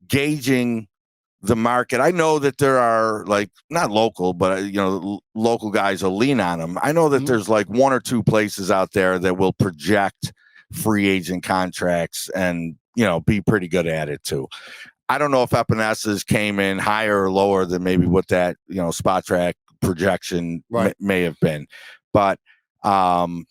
gauging the market. I know that there are like not local, but local guys will lean on them. I know that there's like 1 or 2 places out there that will project free agent contracts and be pretty good at it too. I don't know if Epenesa's came in higher or lower than maybe what that spot track projection may have been, but I'm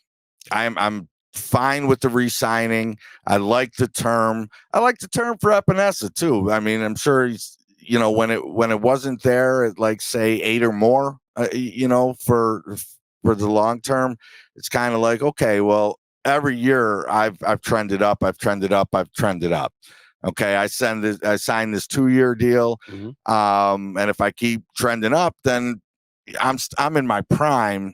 fine with the re-signing. I like the term. I like the term for Epenesa too. I mean, I'm sure he's when it wasn't there at like say 8 or more, for the long term, it's kind of like, okay, well, every year I've trended up. Okay, I signed this 2-year deal, and if I keep trending up, then I'm in my prime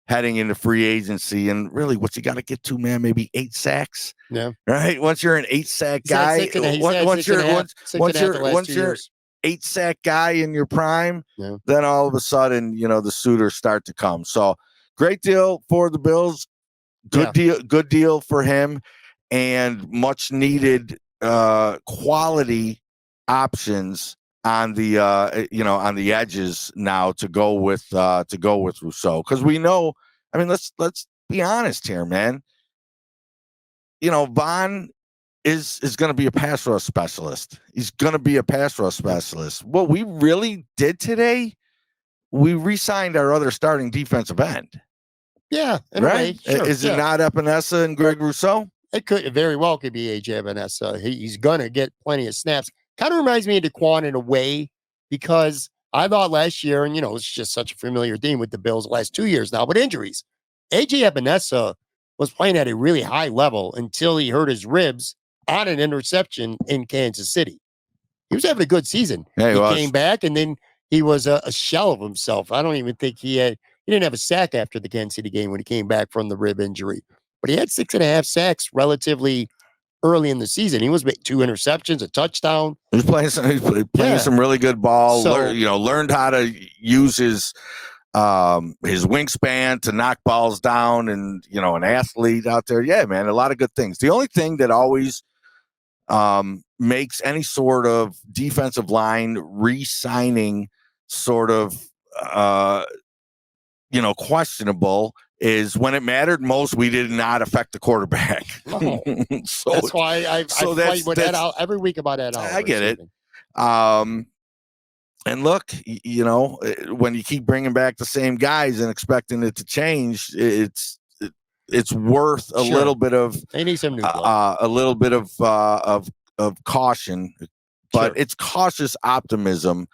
heading into free agency. And really, what you got to get to, man, maybe 8 sacks.
Yeah.
Right. Once you're an 8-sack guy, once you're 8-sack guy in your prime, then all of a sudden, the suitors start to come. So great deal for the Bills. Good deal for him, and much needed quality options on the on the edges now to go with Rousseau, because we know. I mean, let's be honest here, man. Vaughn is going to be a pass rush specialist. He's going to be a pass rush specialist. What we really did today, we re-signed our other starting defensive end.
Yeah,
right.
Sure,
is it not Epenesa and Greg Rousseau?
It very well could be AJ Epenesa. He's gonna get plenty of snaps. Kind of reminds me of DeQuan in a way, because I thought last year, and it's just such a familiar theme with the Bills the last 2 years now, but injuries. AJ Epenesa was playing at a really high level until he hurt his ribs on an interception in Kansas City. He was having a good season.
Yeah,
he came back, and then he was a shell of himself. I don't even think he didn't have a sack after the Kansas City game when he came back from the rib injury. But he had 6.5 sacks relatively early in the season. He was 2 interceptions, a touchdown.
He's playing some really good ball.
So,
learned how to use his wingspan to knock balls down, and an athlete out there. Yeah, man, a lot of good things. The only thing that always makes any sort of defensive line re-signing sort of questionable is when it mattered most, we did not affect the quarterback.
No. So that's why I fight with that out every week about that.
I get it. And look, when you keep bringing back the same guys and expecting it to change, it's it's worth a
Sure.
little bit of
They need some new blood.
a little bit of caution, but
Sure.
it's cautious optimism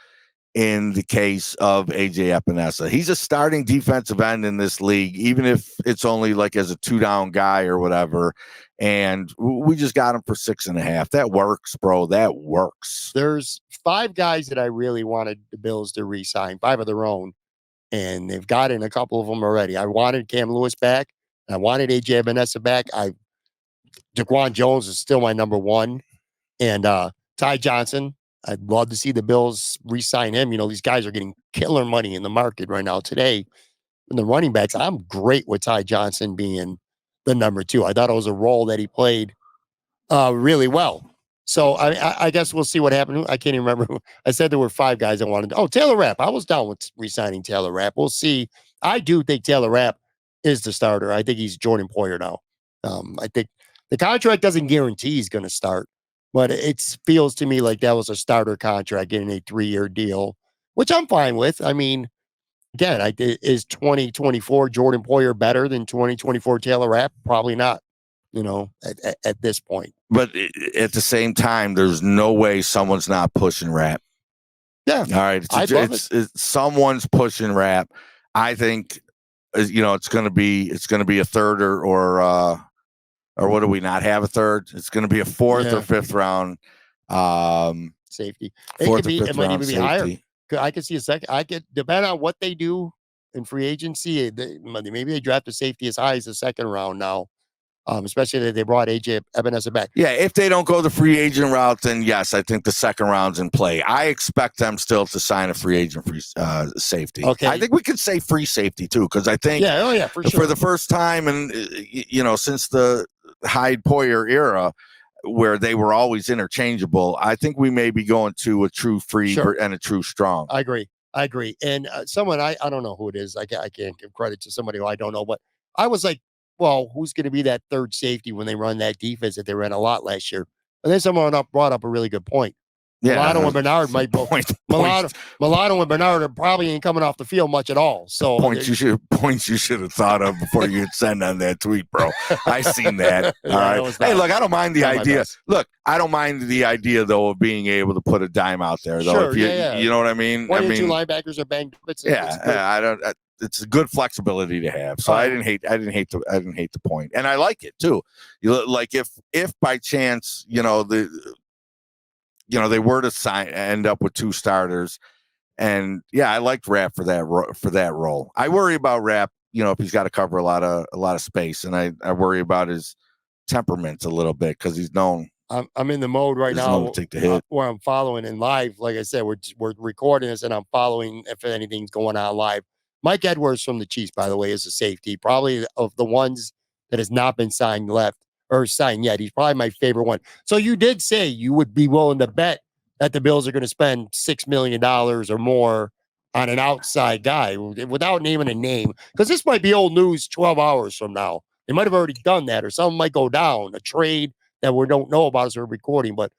in the case of AJ Epenesa. He's a starting defensive end in this league, even if it's only like as a 2-down guy or whatever. And we just got him for 6.5. That works, bro. That works.
There's 5 guys that I really wanted the Bills to re-sign, 5 of their own, and they've gotten a couple of them already. I wanted Cam Lewis back. I wanted AJ Epenesa back. Jaquan Jones is still my number 1. And Ty Johnson, I'd love to see the Bills re-sign him. You know, these guys are getting killer money in the market right now. Today, in the running backs, I'm great with Ty Johnson being the number 2. I thought it was a role that he played really well. So I guess we'll see what happened. I can't even remember. I said there were 5 guys I wanted. Oh, Taylor Rapp. I was down with re-signing Taylor Rapp. We'll see. I do think Taylor Rapp is the starter. I think he's Jordan Poyer now. I think the contract doesn't guarantee he's going to start, but it feels to me like that was a starter contract, getting a 3-year deal, which I'm fine with. I mean, again, is 2024 Jordan Poyer better than 2024 Taylor Rapp? Probably not, you know, at this point.
But at the same time, there's no way someone's not pushing Rapp.
Yeah.
All right. Someone's pushing Rapp. I think, you know, it's going to be a third or what do we not have a third? It's going to be a 4th or 5th round
safety.
It
might even be higher. I could see a second. I could, depending on what they do in free agency, maybe they draft a safety as high as the 2nd round now. Especially that they brought AJ Epenesa back.
Yeah, if they don't go the free agent route, then yes, I think the 2nd round's in play. I expect them still to sign a free agent safety.
Okay.
I think we could say free safety too, because I think
for sure.
For the first time, and you know, since the Hyde Poyer era, where they were always interchangeable, I think we may be going to a true free and a true strong.
I agree. And someone I don't know who it is. I can't give credit to somebody who I don't know, but I was like, well, who's going to be that third safety when they run that defense that they ran a lot last year? And then someone brought up a really good point.
Yeah,
Milano and Bernard might both. Milano and Bernard are probably ain't coming off the field much at all. So
points you should have thought of before you send on that tweet, bro. I seen that. All right. Hey, look, I don't mind the idea. Look, I don't mind the idea though of being able to put a dime out there though.
Sure,
if you know what I mean.
One or 2 linebackers are banged up.
I don't. It's a good flexibility to have. So I didn't hate the point, and I like it too. Like if by chance, you know, they were to end up with 2 starters, and I liked Rapp for that role. I worry about Rapp, you know, if he's got to cover a lot of space, and I worry about his temperament a little bit because he's known.
I'm in the mode right now
to take the hit.
Where I'm following in live. Like I said, we're recording this, and I'm following if anything's going on live. Mike Edwards from the Chiefs, by the way, is a safety, probably of the ones that has not been signed yet. He's probably my favorite one. So you did say you would be willing to bet that the Bills are going to spend $6 million or more on an outside guy without naming a name, because this might be old news 12 hours from now. They might have already done that, or something might go down, a trade that we don't know about as we're recording. But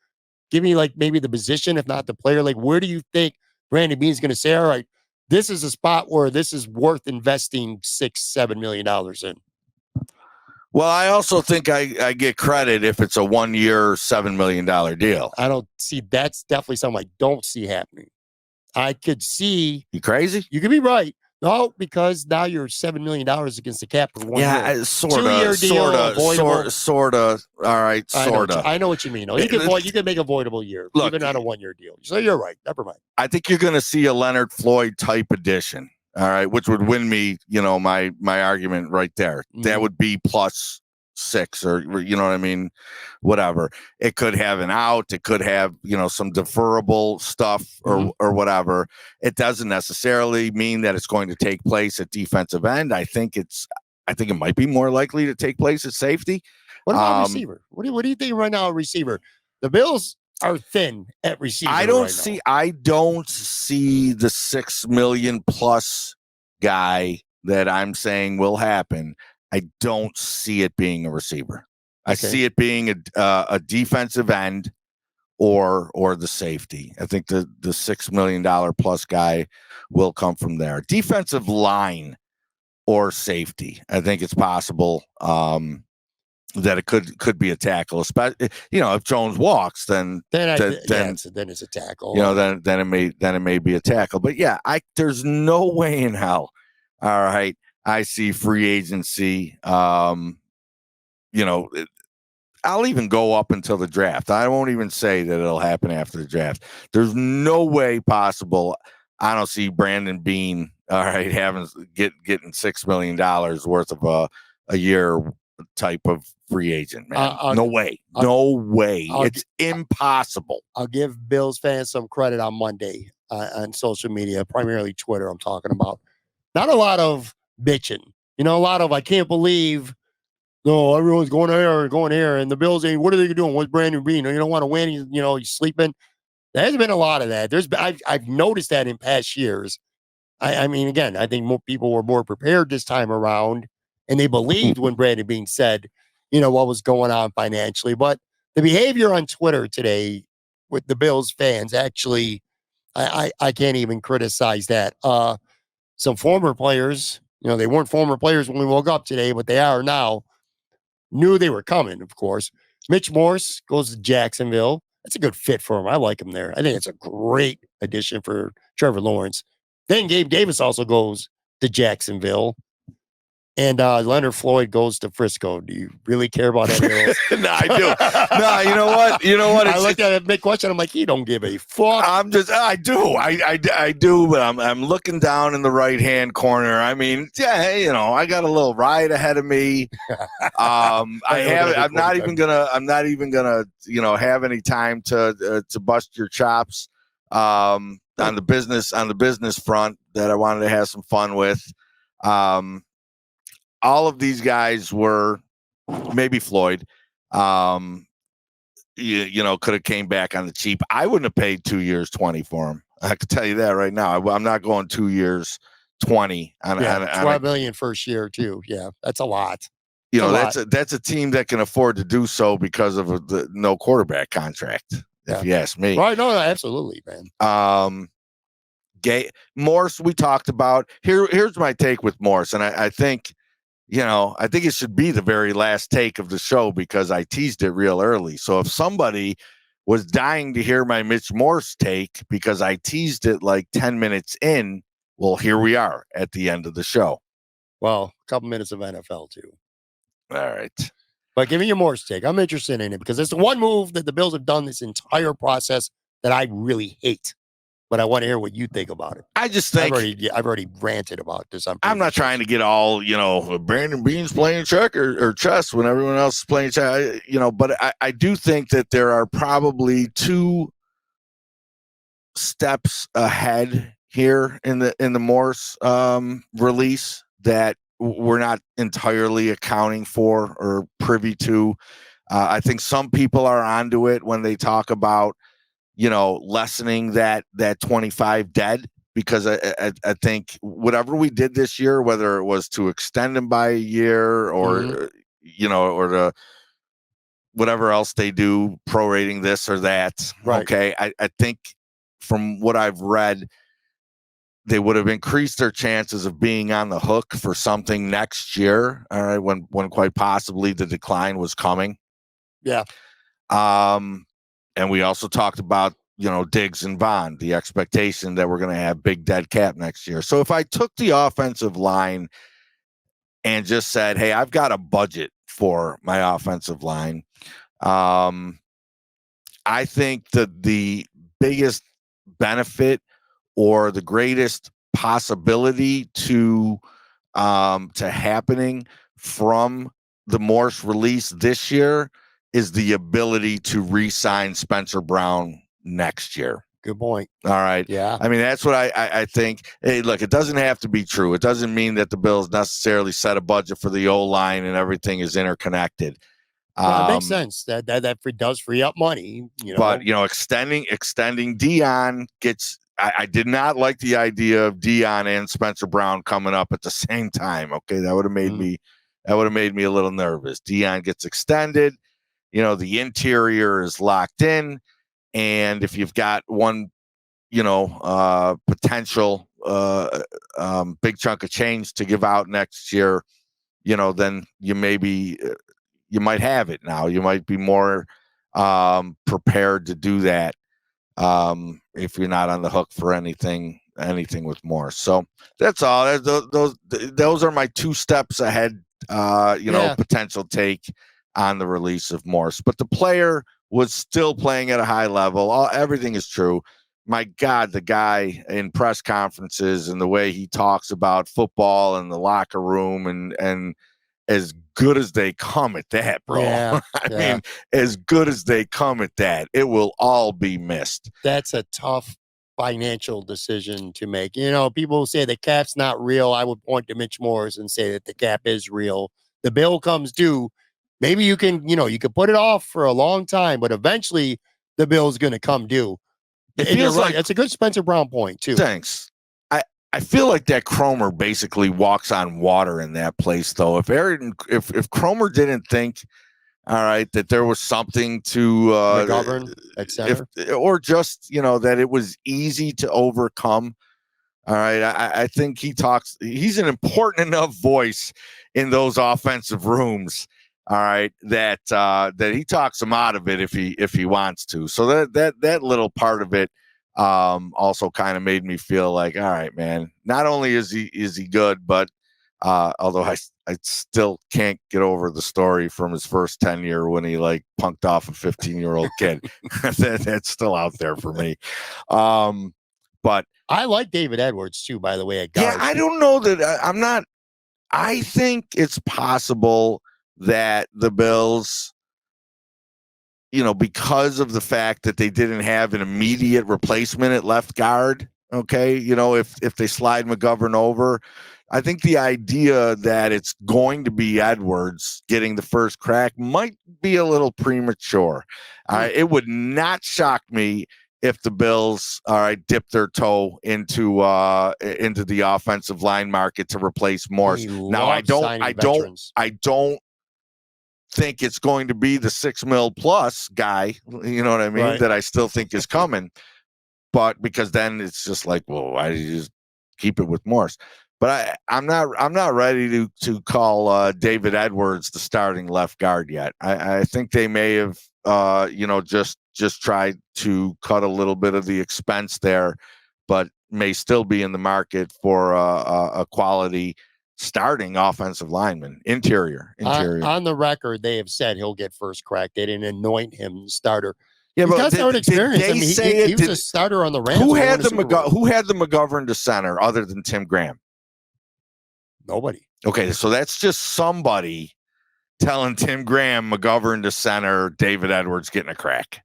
give me like maybe the position, if not the player. Like, where do you think Brandon Beane's going to say, all right, this is a spot where this is worth investing $6-7 million in?
Well, I also think I get credit if it's a 1-year, $7 million deal.
I don't see. That's definitely something I don't see happening. I could see.
You crazy?
You could be right. No, because now you're $7 million against the cap for 1 year.
Yeah, sort of. All right, sort of.
I know what you mean. You can make a voidable year, even on a 1-year deal. So you're right. Never mind.
I think you're going to see a Leonard Floyd type addition. All right, which would win me, you know, my argument right there. Mm-hmm. That would be +6, or you know what I mean, whatever. It could have an out. It could have, you know, some deferrable stuff or whatever. It doesn't necessarily mean that it's going to take place at defensive end. I think it might be more likely to take place at safety.
What about receiver? What do you think right now? A receiver, the Bills are thin at receiver. I don't
see the $6 million plus guy that I'm saying will happen. I don't see it being a receiver. I see it being a defensive end or the safety. I think the $6 million plus guy will come from there. Defensive line or safety. I think it's possible that it could be a tackle, especially if Jones walks, then
it's a tackle.
Then it may be a tackle. But yeah, there's no way in hell. All right, I see free agency. I'll even go up until the draft. I won't even say that it'll happen after the draft. There's no way possible. I don't see Brandon Beane, all right, getting $6 million worth of a year type of free agent, man. No way. It's impossible.
I'll give Bills fans some credit on Monday on social media, primarily Twitter. I'm talking about not a lot of bitching. A lot of I can't believe. No, everyone's going here, and the Bills ain't. What are they doing? What's Brandon Beane? You don't want to win. He's sleeping. There's been a lot of that. I've noticed that in past years. I mean, again, I think more people were more prepared this time around, and they believed when Brandon Beane said, what was going on financially. But the behavior on Twitter today with the Bills fans, actually, I can't even criticize that. Some former players, they weren't former players when we woke up today, but they are now. Knew they were coming, of course. Mitch Morse goes to Jacksonville. That's a good fit for him. I like him there. I think it's a great addition for Trevor Lawrence. Then Gabe Davis also goes to Jacksonville. And Leonard Floyd goes to Frisco. Do you really care about any of those?
No, I do. No, you know what?
I looked at it big question. I'm like, he don't give a fuck.
I do. I do. But I'm looking down in the right hand corner. I mean, yeah, I got a little ride ahead of me. I'm not even gonna have any time to bust your chops on the business front that I wanted to have some fun with. All of these guys were, maybe Floyd, could have came back on the cheap. I wouldn't have paid 2 years, 20 for him. I could tell you that right now. I'm not going 2 years, 20 on
$12 million first year too. Yeah, that's a lot.
That's a team that can afford to do so because of the no quarterback contract. If you ask me,
right? No, absolutely, man.
Morse, we talked about. Here's my take with Morse, and I think. I think it should be the very last take of the show because I teased it real early. So if somebody was dying to hear my Mitch Morse take because I teased it like 10 minutes in, well, here we are at the end of the show.
Well, a couple minutes of NFL too.
All right.
But give me your Morse take. I'm interested in it because it's the one move that the Bills have done this entire process that I really hate. But I want to hear what you think about it.
I just think
I've already ranted about this.
I'm not trying to get all, Brandon Beane's playing check or chess when everyone else is playing check, but I do think that there are probably 2 steps ahead here in the Morse release that we're not entirely accounting for or privy to. I think some people are onto it when they talk about lessening that 25 dead, because I think whatever we did this year, whether it was to extend them by a year or, or to whatever else they do, prorating this or that.
Right.
Okay. I think from what I've read, they would have increased their chances of being on the hook for something next year. All right. When quite possibly the decline was coming.
Yeah.
And we also talked about, Diggs and Vaughn, the expectation that we're going to have big dead cap next year. So if I took the offensive line and just said, hey, I've got a budget for my offensive line, I think that the biggest benefit or the greatest possibility to happening from the Morse release this year is the ability to re-sign Spencer Brown next year.
Good point.
All right.
Yeah.
I mean, that's what I think. Hey, look, it doesn't have to be true. It doesn't mean that the Bills necessarily set a budget for the O-line and everything is interconnected.
It makes sense. That does free up money.
But, extending Dion gets – I did not like the idea of Dion and Spencer Brown coming up at the same time. Okay, that would have made me a little nervous. Dion gets extended. The interior is locked in. And if you've got one, potential big chunk of change to give out next year, then you might have it now. You might be more prepared to do that if you're not on the hook for anything with Morse. So that's all. Those are my 2 steps ahead. Potential take on the release of Morse, but the player was still playing at a high level. Everything is true. My God, the guy in press conferences and the way he talks about football and the locker room and as good as they come at that, bro.
Yeah,
I mean, as good as they come at that, it will all be missed.
That's a tough financial decision to make. People say the cap's not real. I would point to Mitch Morse and say that the cap is real. The bill comes due. Maybe you can put it off for a long time, but eventually the bill is going to come due.
It feels
right.
like
That's a good Spencer Brown point too.
Thanks. I feel like that Cromer basically walks on water in that place, though. If Cromer didn't think, all right, that there was something to
McGovern at center,
or just that it was easy to overcome. All right, I think he's an important enough voice in those offensive rooms. All right, that he talks him out of it if he wants to. So that little part of it also kind of made me feel like, all right, man, not only is he good, but although I still can't get over the story from his first tenure when he punked off a 15-year-old kid. That's still out there for me. But
I like David Edwards too, by the way, at guard.
Yeah, I don't know that I'm not. I think it's possible that the Bills, because of the fact that they didn't have an immediate replacement at left guard, okay, if they slide McGovern over, I think the idea that it's going to be Edwards getting the first crack might be a little premature. It would not shock me if the Bills, dip their toe into the offensive line market to replace Morse. Now, I don't think it's going to be the $6 million plus guy, you know what I mean,
right,
that I still think is coming. But because then it's just like, well, why did you just keep it with Morse? But I'm not ready to call David Edwards the starting left guard yet. I think they may have just tried to cut a little bit of the expense there, but may still be in the market for a quality starting offensive lineman, interior.
On the record, they have said he'll get first crack. They didn't anoint him the starter.
Yeah,
he's
but
got starting experience. He was a starter on the Rams.
Who had the McGovern to center other than Tim Graham?
Nobody.
Okay, so that's just somebody telling Tim Graham McGovern to center, David Edwards getting a crack.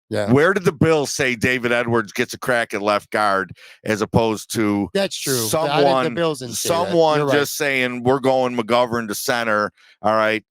Yeah.
Where did the Bills say David Edwards gets a crack at left guard as opposed to
that's true?
Someone
right.
just saying we're going McGovern to center. All right.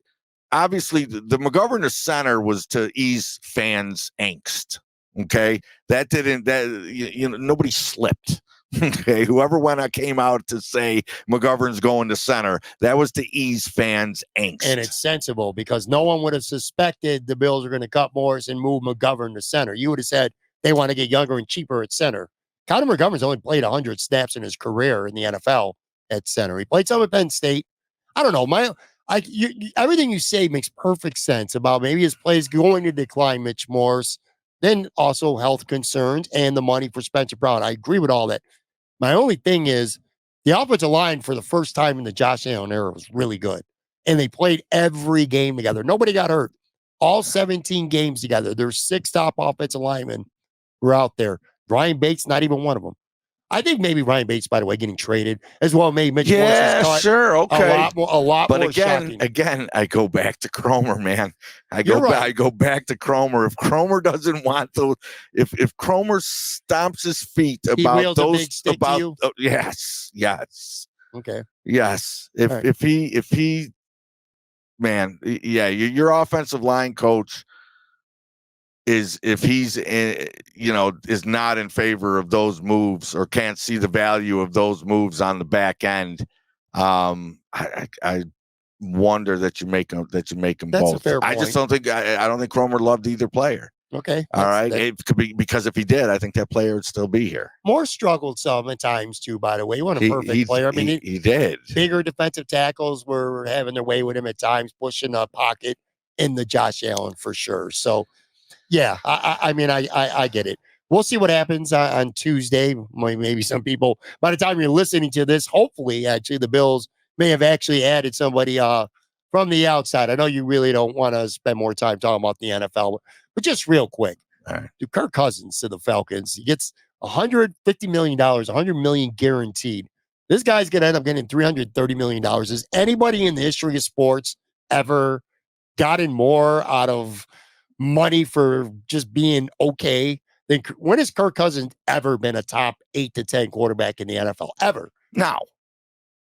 Obviously, the McGovern to center was to ease fans' angst. Okay, nobody slipped. Okay, whoever came out to say McGovern's going to center, that was to ease fans' angst.
And it's sensible because no one would have suspected the Bills are going to cut Morse and move McGovern to center. You would have said they want to get younger and cheaper at center. Conor McGovern's only played 100 snaps in his career in the NFL at center. He played some at Penn State. I don't know. Everything you say makes perfect sense about maybe his play is going to decline, Mitch Morse. Then also health concerns and the money for Spencer Brown. I agree with all that. My only thing is the offensive line for the first time in the Josh Allen era was really good. And they played every game together. Nobody got hurt. All 17 games together. There's 6 top offensive linemen who are out there. Ryan Bates, not even one of them. I think maybe Ryan Bates, by the way, getting traded as well. Maybe Mitch Morse is cut.
Sure, okay.
A lot
but
more
again, I go back to Cromer, man. I go back to Cromer. If Cromer doesn't want those, if Cromer stomps his feet about those, yes.
Okay.
Yes. If he, man, yeah, your offensive line coach is not in favor of those moves or can't see the value of those moves on the back end. I wonder that you make them
That's
both.
a fair point.
I just don't think I don't think Cromer loved either player.
Okay.
All right. It could be because if he did, I think that player would still be here.
Morse struggled some at times too, by the way. He wasn't a perfect player. I mean,
he did.
Bigger defensive tackles were having their way with him at times, pushing a pocket in the Josh Allen for sure. So, yeah, I mean, I get it. We'll see what happens on Tuesday. Maybe some people, by the time you're listening to this, hopefully, actually, the Bills may have actually added somebody from the outside. I know you really don't want to spend more time talking about the NFL, but just real quick,
right.
Kirk Cousins to the Falcons. He gets $150 million, $100 million guaranteed. This guy's going to end up getting $330 million. Has anybody in the history of sports ever gotten more out of money for just being okay? Then when has Kirk Cousins ever been a top 8 to 10 quarterback in the NFL? Ever?
Now.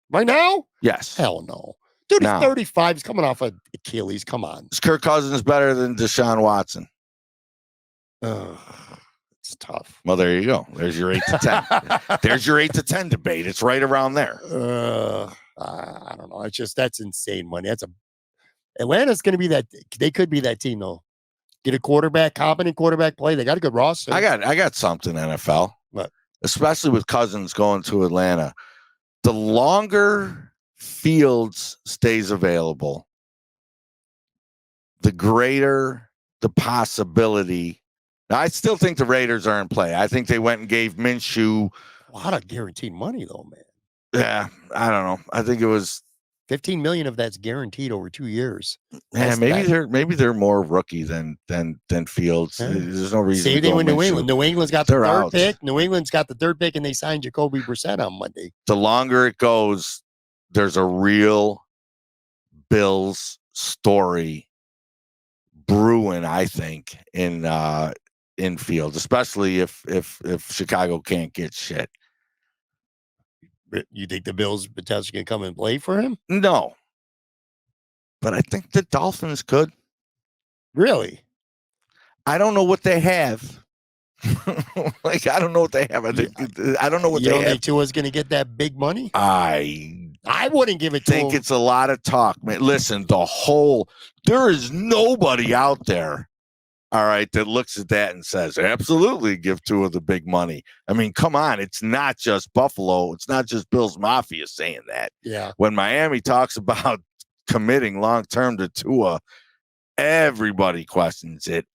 Right now?
Yes.
Hell no. Dude, he's 35. He's coming off of Achilles. Come on.
Is Kirk Cousins better than Deshaun Watson?
It's tough.
Well, there you go. There's your 8 to 10. There's your 8 to 10 debate. It's right around there.
I don't know. It's just, that's insane money. Atlanta's going to be that. They could be that team though. Get a quarterback, competent quarterback play. They got a good roster.
I got something, NFL.
What?
Especially with Cousins going to Atlanta. The longer Fields stays available, the greater the possibility. Now, I still think the Raiders are in play. I think they went and gave Minshew
a lot of guaranteed money, though, man.
Yeah, I don't know. I think it was
$15 million of that's guaranteed over 2 years.
Yeah, maybe they're more rookie than Fields. Yeah. There's no reason.
Same thing with New England. New England's got the third pick. New England's got the third pick, and they signed Jacoby Brissett on Monday.
The longer it goes, there's a real Bills story brewing, I think, in Fields, especially if Chicago can't get shit.
You think the Bills potentially can come and play for him?
No. But I think the Dolphins could.
Really?
I don't know what they have. I don't know what they have. I don't know what
you
they
don't
have.
think Tua's going to get that big money?
I
wouldn't give it to him.
I think it's a lot of talk, man. Listen, there is nobody out there, all right, that looks at that and says, absolutely give Tua the big money. I mean, come on. It's not just Buffalo. It's not just Bills Mafia saying that.
Yeah.
When Miami talks about committing long-term to Tua, everybody questions it.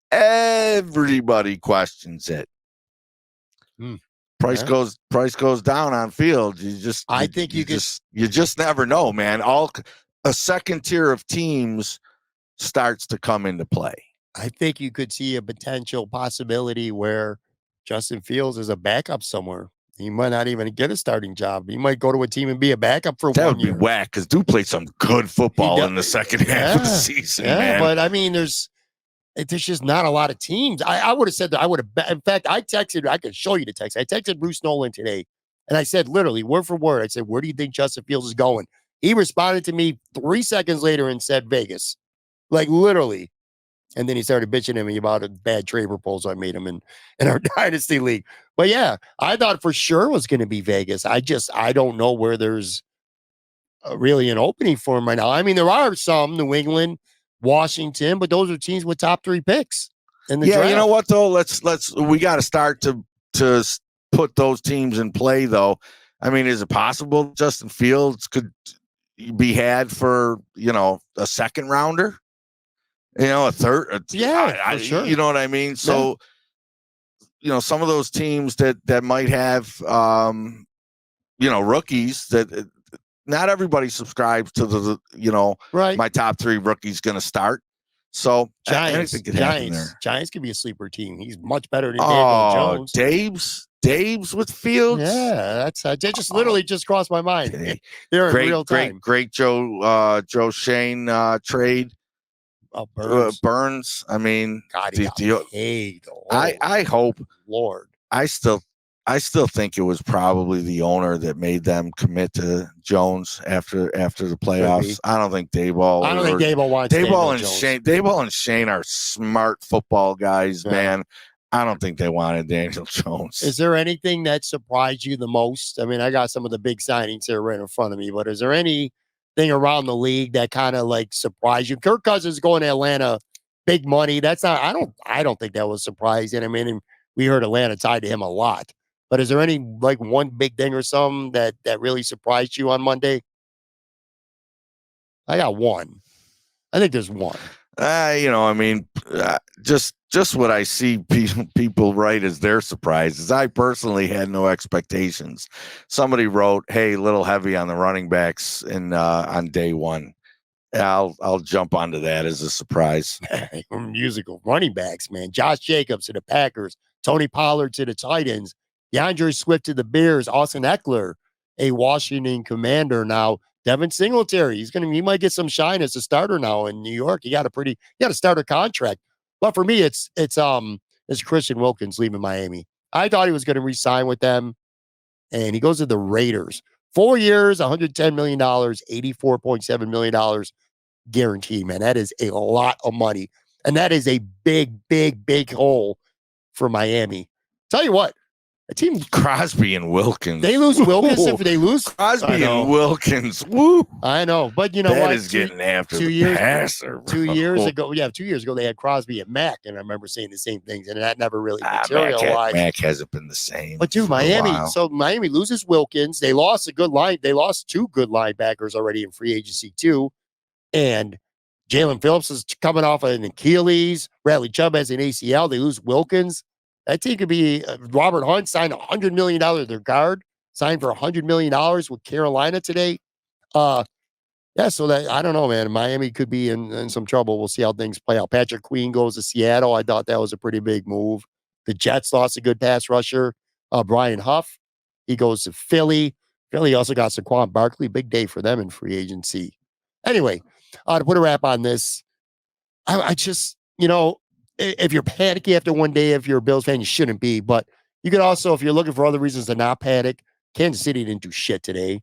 Price goes down on Fields. You just never know, man. A second tier of teams starts to come into play.
I think you could see a potential possibility where Justin Fields is a backup somewhere. He might not even get a starting job. He might go to a team and be a backup for 1 year.
That would be whack because Duke played some good football in the second half of the season, man.
But I mean, there's just not a lot of teams. I would have said that. In fact, I could show you the text. I texted Bruce Nolan today, and I said, literally, word for word, I said, where do you think Justin Fields is going? He responded to me 3 seconds later and said Vegas. Like, literally. And then he started bitching at me about a bad trade proposal I made him in our Dynasty League. But yeah, I thought for sure it was going to be Vegas. I don't know where there's really an opening for him right now. I mean, there are some, New England, Washington, but those are teams with top 3 picks in the draft.
You know what though? We got to start to put those teams in play though. I mean, is it possible Justin Fields could be had for, a second rounder? A third.
For sure.
You know what I mean? So, some of those teams that might have, rookies that not everybody subscribes to my top 3 rookies going to start. So anything could happen there.
Giants could be a sleeper team. He's much better than Daniel Jones.
Dave's with Fields.
Yeah, that just literally just crossed my mind. They're in real time.
Great Joe Shane trade. Burns. I mean,
God,
I hope.
Lord,
I still think it was probably the owner that made them commit to Jones after the playoffs. I don't think Daboll.
I don't think Daboll wants
Daboll and Shane. Daboll and Shane are smart football guys, man. I don't think they wanted Daniel Jones.
Is there anything that surprised you the most? I mean, I got some of the big signings here right in front of me, but is there anything around the league that kind of like surprised you? Kirk Cousins going to Atlanta big money. That's not. I don't think that was surprising. I mean, and we heard Atlanta tied to him a lot. But is there any like one big thing or something that really surprised you on Monday? I got one. I think there's one.
I mean, just what I see people write as their surprises. I personally had no expectations. Somebody wrote, "Hey, a little heavy on the running backs on day one." I'll jump onto that as a surprise.
Musical running backs, man. Josh Jacobs to the Packers, Tony Pollard to the Titans, DeAndre Swift to the Bears, Austin Eckler, a Washington Commander now. Devin Singletary, he might get some shine as a starter now in New York. He got a starter contract. But for me, it's Christian Wilkins leaving Miami. I thought he was going to re-sign with them, and he goes to the Raiders. 4 years, $110 million, $84.7 million guaranteed, man. That is a lot of money. And that is a big, big, big hole for Miami. Tell you what, a team
Crosby and Wilkins.
They lose Wilkins if they lose
Crosby and Wilkins. Woo!
I know, but you know
that
what?
That is getting after
2
the
years,
passer.
2 years ago, 2 years ago they had Crosby and Mack, and I remember saying the same things, and that never really materialized.
Mack hasn't been the same.
But dude, Miami loses Wilkins. They lost a good line. They lost 2 good linebackers already in free agency too, and Jalen Phillips is coming off an Achilles. Bradley Chubb has an ACL. They lose Wilkins. That team could be Robert Hunt signed $100 million. Their guard signed for $100 million with Carolina today. So that I don't know, man. Miami could be in some trouble. We'll see how things play out. Patrick Queen goes to Seattle. I thought that was a pretty big move. The Jets lost a good pass rusher. Brian Huff, he goes to Philly. Philly also got Saquon Barkley. Big day for them in free agency. Anyway, to put a wrap on this, I just, if you're panicky after one day, if you're a Bills fan, you shouldn't be. But you could also, if you're looking for other reasons to not panic, Kansas City didn't do shit today.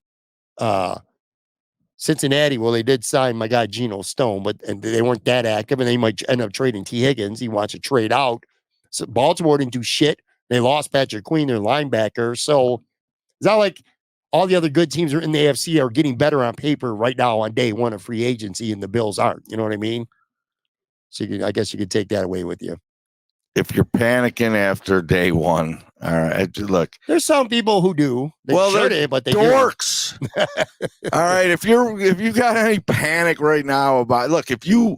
Cincinnati, well, they did sign my guy Geno Stone, and they weren't that active, and they might end up trading T. Higgins. He wants to trade out. So Baltimore didn't do shit. They lost Patrick Queen, their linebacker. So it's not like all the other good teams in the AFC are getting better on paper right now on day one of free agency, and the Bills aren't. You know what I mean? So I guess you could take that away with you.
If you're panicking after day one, all right, look.
There's some people who do.
They're dorks. All right, if you got any panic right now if you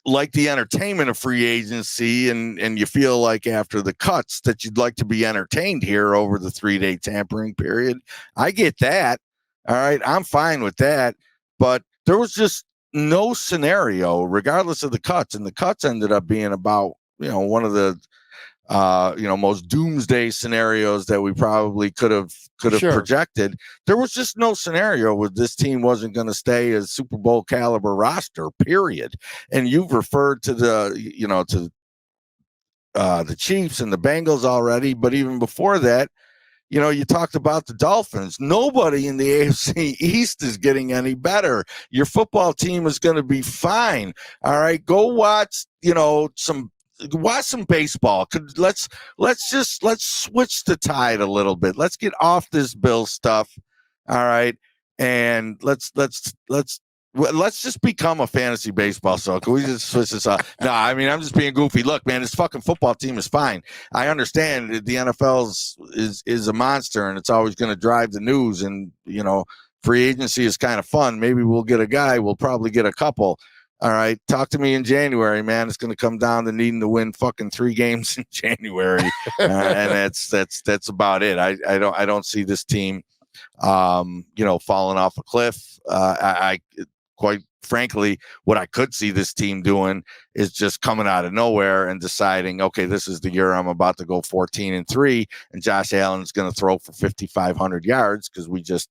like the entertainment of free agency and you feel like after the cuts that you'd like to be entertained here over the 3-day tampering period, I get that. All right, I'm fine with that. But there was just no scenario, regardless of the cuts, and the cuts ended up being about one of the most doomsday scenarios that we probably could have projected. There was just no scenario where this team wasn't going to stay a Super Bowl caliber roster, period. And you've referred to the Chiefs and the Bengals already, but even before that, you talked about the Dolphins. Nobody in the AFC East is getting any better. Your football team is going to be fine. All right, go watch, some baseball. Let's switch the tide a little bit. Let's get off this Bill stuff. All right, and let's just become a fantasy baseball. So can we just switch this up? No, I mean, I'm just being goofy. Look, man, this fucking football team is fine. I understand the NFL is a monster and it's always going to drive the news. And, free agency is kind of fun. Maybe we'll get a guy. We'll probably get a couple. All right. Talk to me in January, man. It's going to come down to needing to win fucking 3 games in January. And that's about it. I don't see this team, falling off a cliff. I quite frankly, what I could see this team doing is just coming out of nowhere and deciding, okay, this is the year I'm about to go 14-3, and Josh Allen's going to throw for 5,500 yards because we just,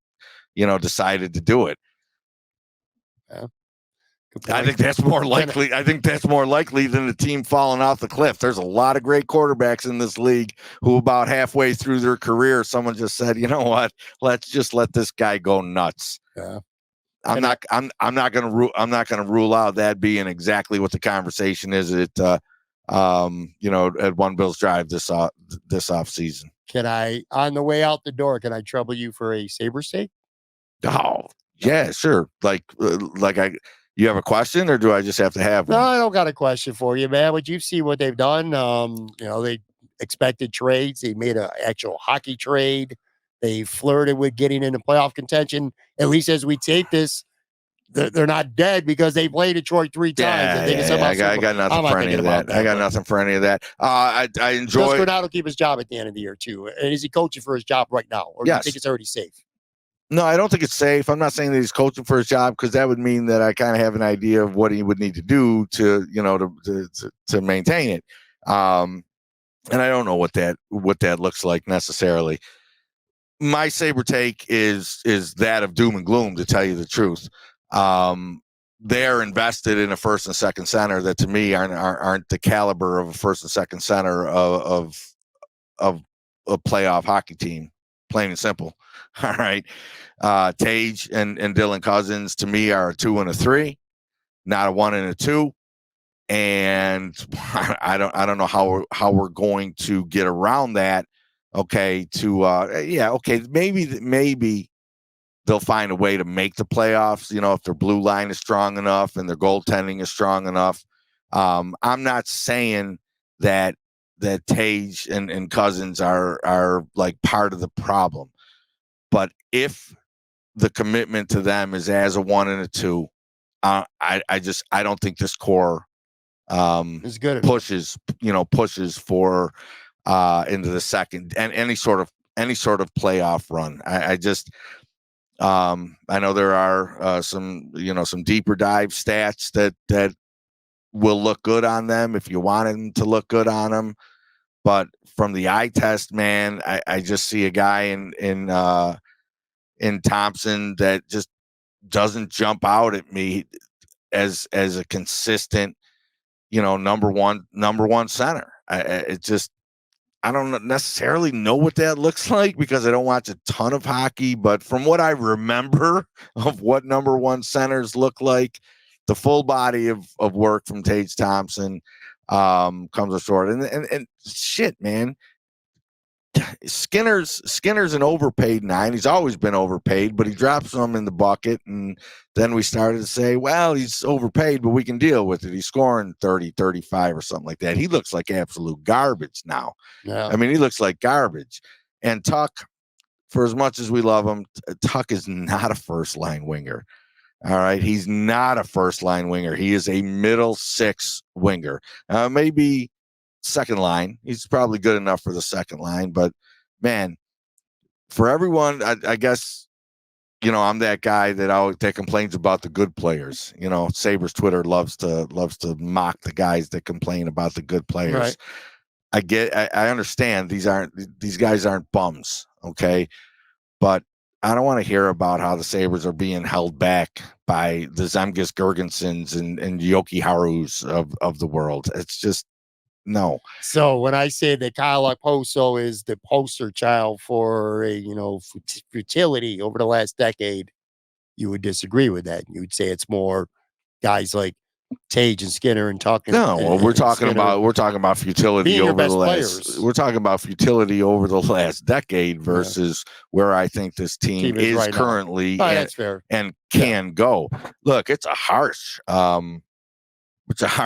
decided to do it.
Yeah.
I think that's more likely. I think that's more likely than a team falling off the cliff. There's a lot of great quarterbacks in this league who, about halfway through their career, someone just said, "You know what? Let's just let this guy go nuts."
Yeah.
I'm not going to rule out that being exactly what the conversation is at One Bills Drive this off season.
Can I, on the way out the door, can I trouble you for a Sabres take?
Oh yeah, sure. Like You have a question, or do I just have to have
No,
one?
I don't got a question for you, man. Would you see what they've done? They expected trades. They made an actual hockey trade. They flirted with getting into playoff contention. At least as we tape this, they're not dead because they played Detroit 3 times.
Yeah,
And they can
I
somehow
got nothing
I'm not
for any
thinking
of
about
that. I got
but
nothing for any of that. I
Does
enjoy.
Granado keep his job at the end of the year too? And is he coaching for his job right now, or do you
Yes.
think it's already safe?
No, I don't think it's safe. I'm not saying that he's coaching for his job, because that would mean that I kind of have an idea of what he would need to do to, to maintain it. And I don't know what that looks like necessarily. My Sabre take is that of doom and gloom, to tell you the truth. They're invested in a first and second center that, to me, aren't the caliber of a first and second center of a playoff hockey team, plain and simple. All right. Tage and Dylan Cousins, to me, are a 2 and a 3, not a 1 and a 2. And I don't know how we're going to get around that. Okay. Maybe they'll find a way to make the playoffs, if their blue line is strong enough and their goaltending is strong enough. I'm not saying that Tage and Cousins are like part of the problem, but if the commitment to them is as a 1 and a 2, I don't think this core
It's good.
pushes for into the second and any sort of playoff run. I know there are some deeper dive stats that will look good on them if you want them to look good on them. But from the eye test, man, I just see a guy in Thompson that just doesn't jump out at me as a consistent, number one center. I don't necessarily know what that looks like, because I don't watch a ton of hockey, but from what I remember of what number one centers look like, the full body of work from Tage Thompson comes ashort. And shit, man. Skinner's an overpaid 9. He's always been overpaid, but he drops some in the bucket. And then we started to say, well, he's overpaid, but we can deal with it. He's scoring 30, 35 or something like that. He looks like absolute garbage now.
Yeah.
I mean, he looks like garbage. And Tuck, for as much as we love him, Tuck is not a first line winger. All right. He's not a first line winger. He is a middle 6 winger. Maybe second line. He's probably good enough for the second line, but man, for everyone, I guess, I'm that guy that complains about the good players. Sabres Twitter loves to mock the guys that complain about the good players.
Right.
I understand these guys aren't bums. Okay. But I don't want to hear about how the Sabres are being held back by the Zemgus Girgensons and Yoki Harus of the world. It's just, no.
So when I say that Kyle Okposo is the poster child for a futility over the last decade, you would disagree with that. You would say it's more guys like Tage and Skinner and Tuck.
We're talking about futility over the last.
Players.
We're talking about futility over the last decade versus where I think this team is
right
currently.
That's fair.
And can go. Look, it's a harsh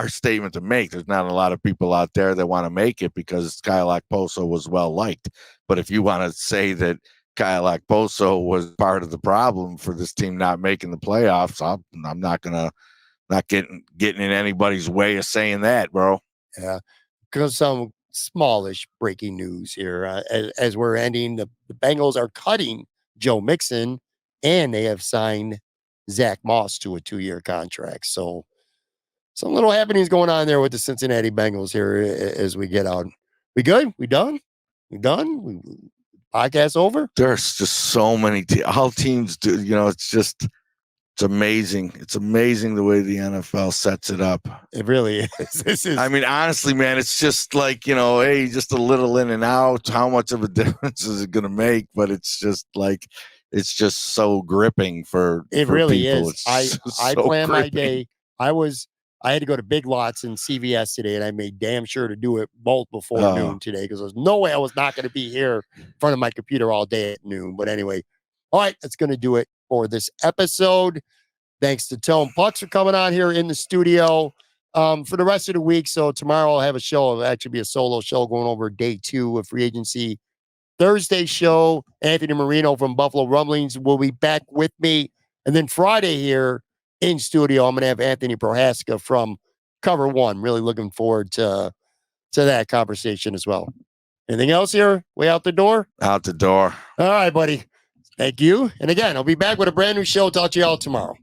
statement to make. There's not a lot of people out there that want to make it because Kyle Okposo was well liked. But if you want to say that Kyle Okposo was part of the problem for this team not making the playoffs, I'm not getting in anybody's way of saying that, bro.
Yeah, because some smallish breaking news here. As we're ending, the Bengals are cutting Joe Mixon, and they have signed Zach Moss to a 2-year contract. So some little happenings going on there with the Cincinnati Bengals here as we get out. We good? We done? Podcast over?
There's just so many all teams do, it's amazing. It's amazing the way the NFL sets it up.
It really is.
I mean, honestly, man, it's just like, hey, just a little in and out. How much of a difference is it going to make? But it's just like, it's just so gripping for
really
people.
is. I plan my day. I had to go to Big Lots in CVS today, and I made damn sure to do it both before noon today because there's no way I was not going to be here in front of my computer all day at noon. But anyway, all right, that's going to do it for this episode. Thanks to Tone Pucks for coming on here in the studio for the rest of the week. So tomorrow I'll have a show. It'll actually be a solo show going over day 2 of free agency. Thursday show, Anthony Marino from Buffalo Rumblings will be back with me. And then Friday here in studio, I'm going to have Anthony Prohaska from Cover One. Really looking forward to that conversation as well. Anything else here? Way out the door?
Out the door.
All right, buddy. Thank you. And again, I'll be back with a brand new show. Talk to you all tomorrow.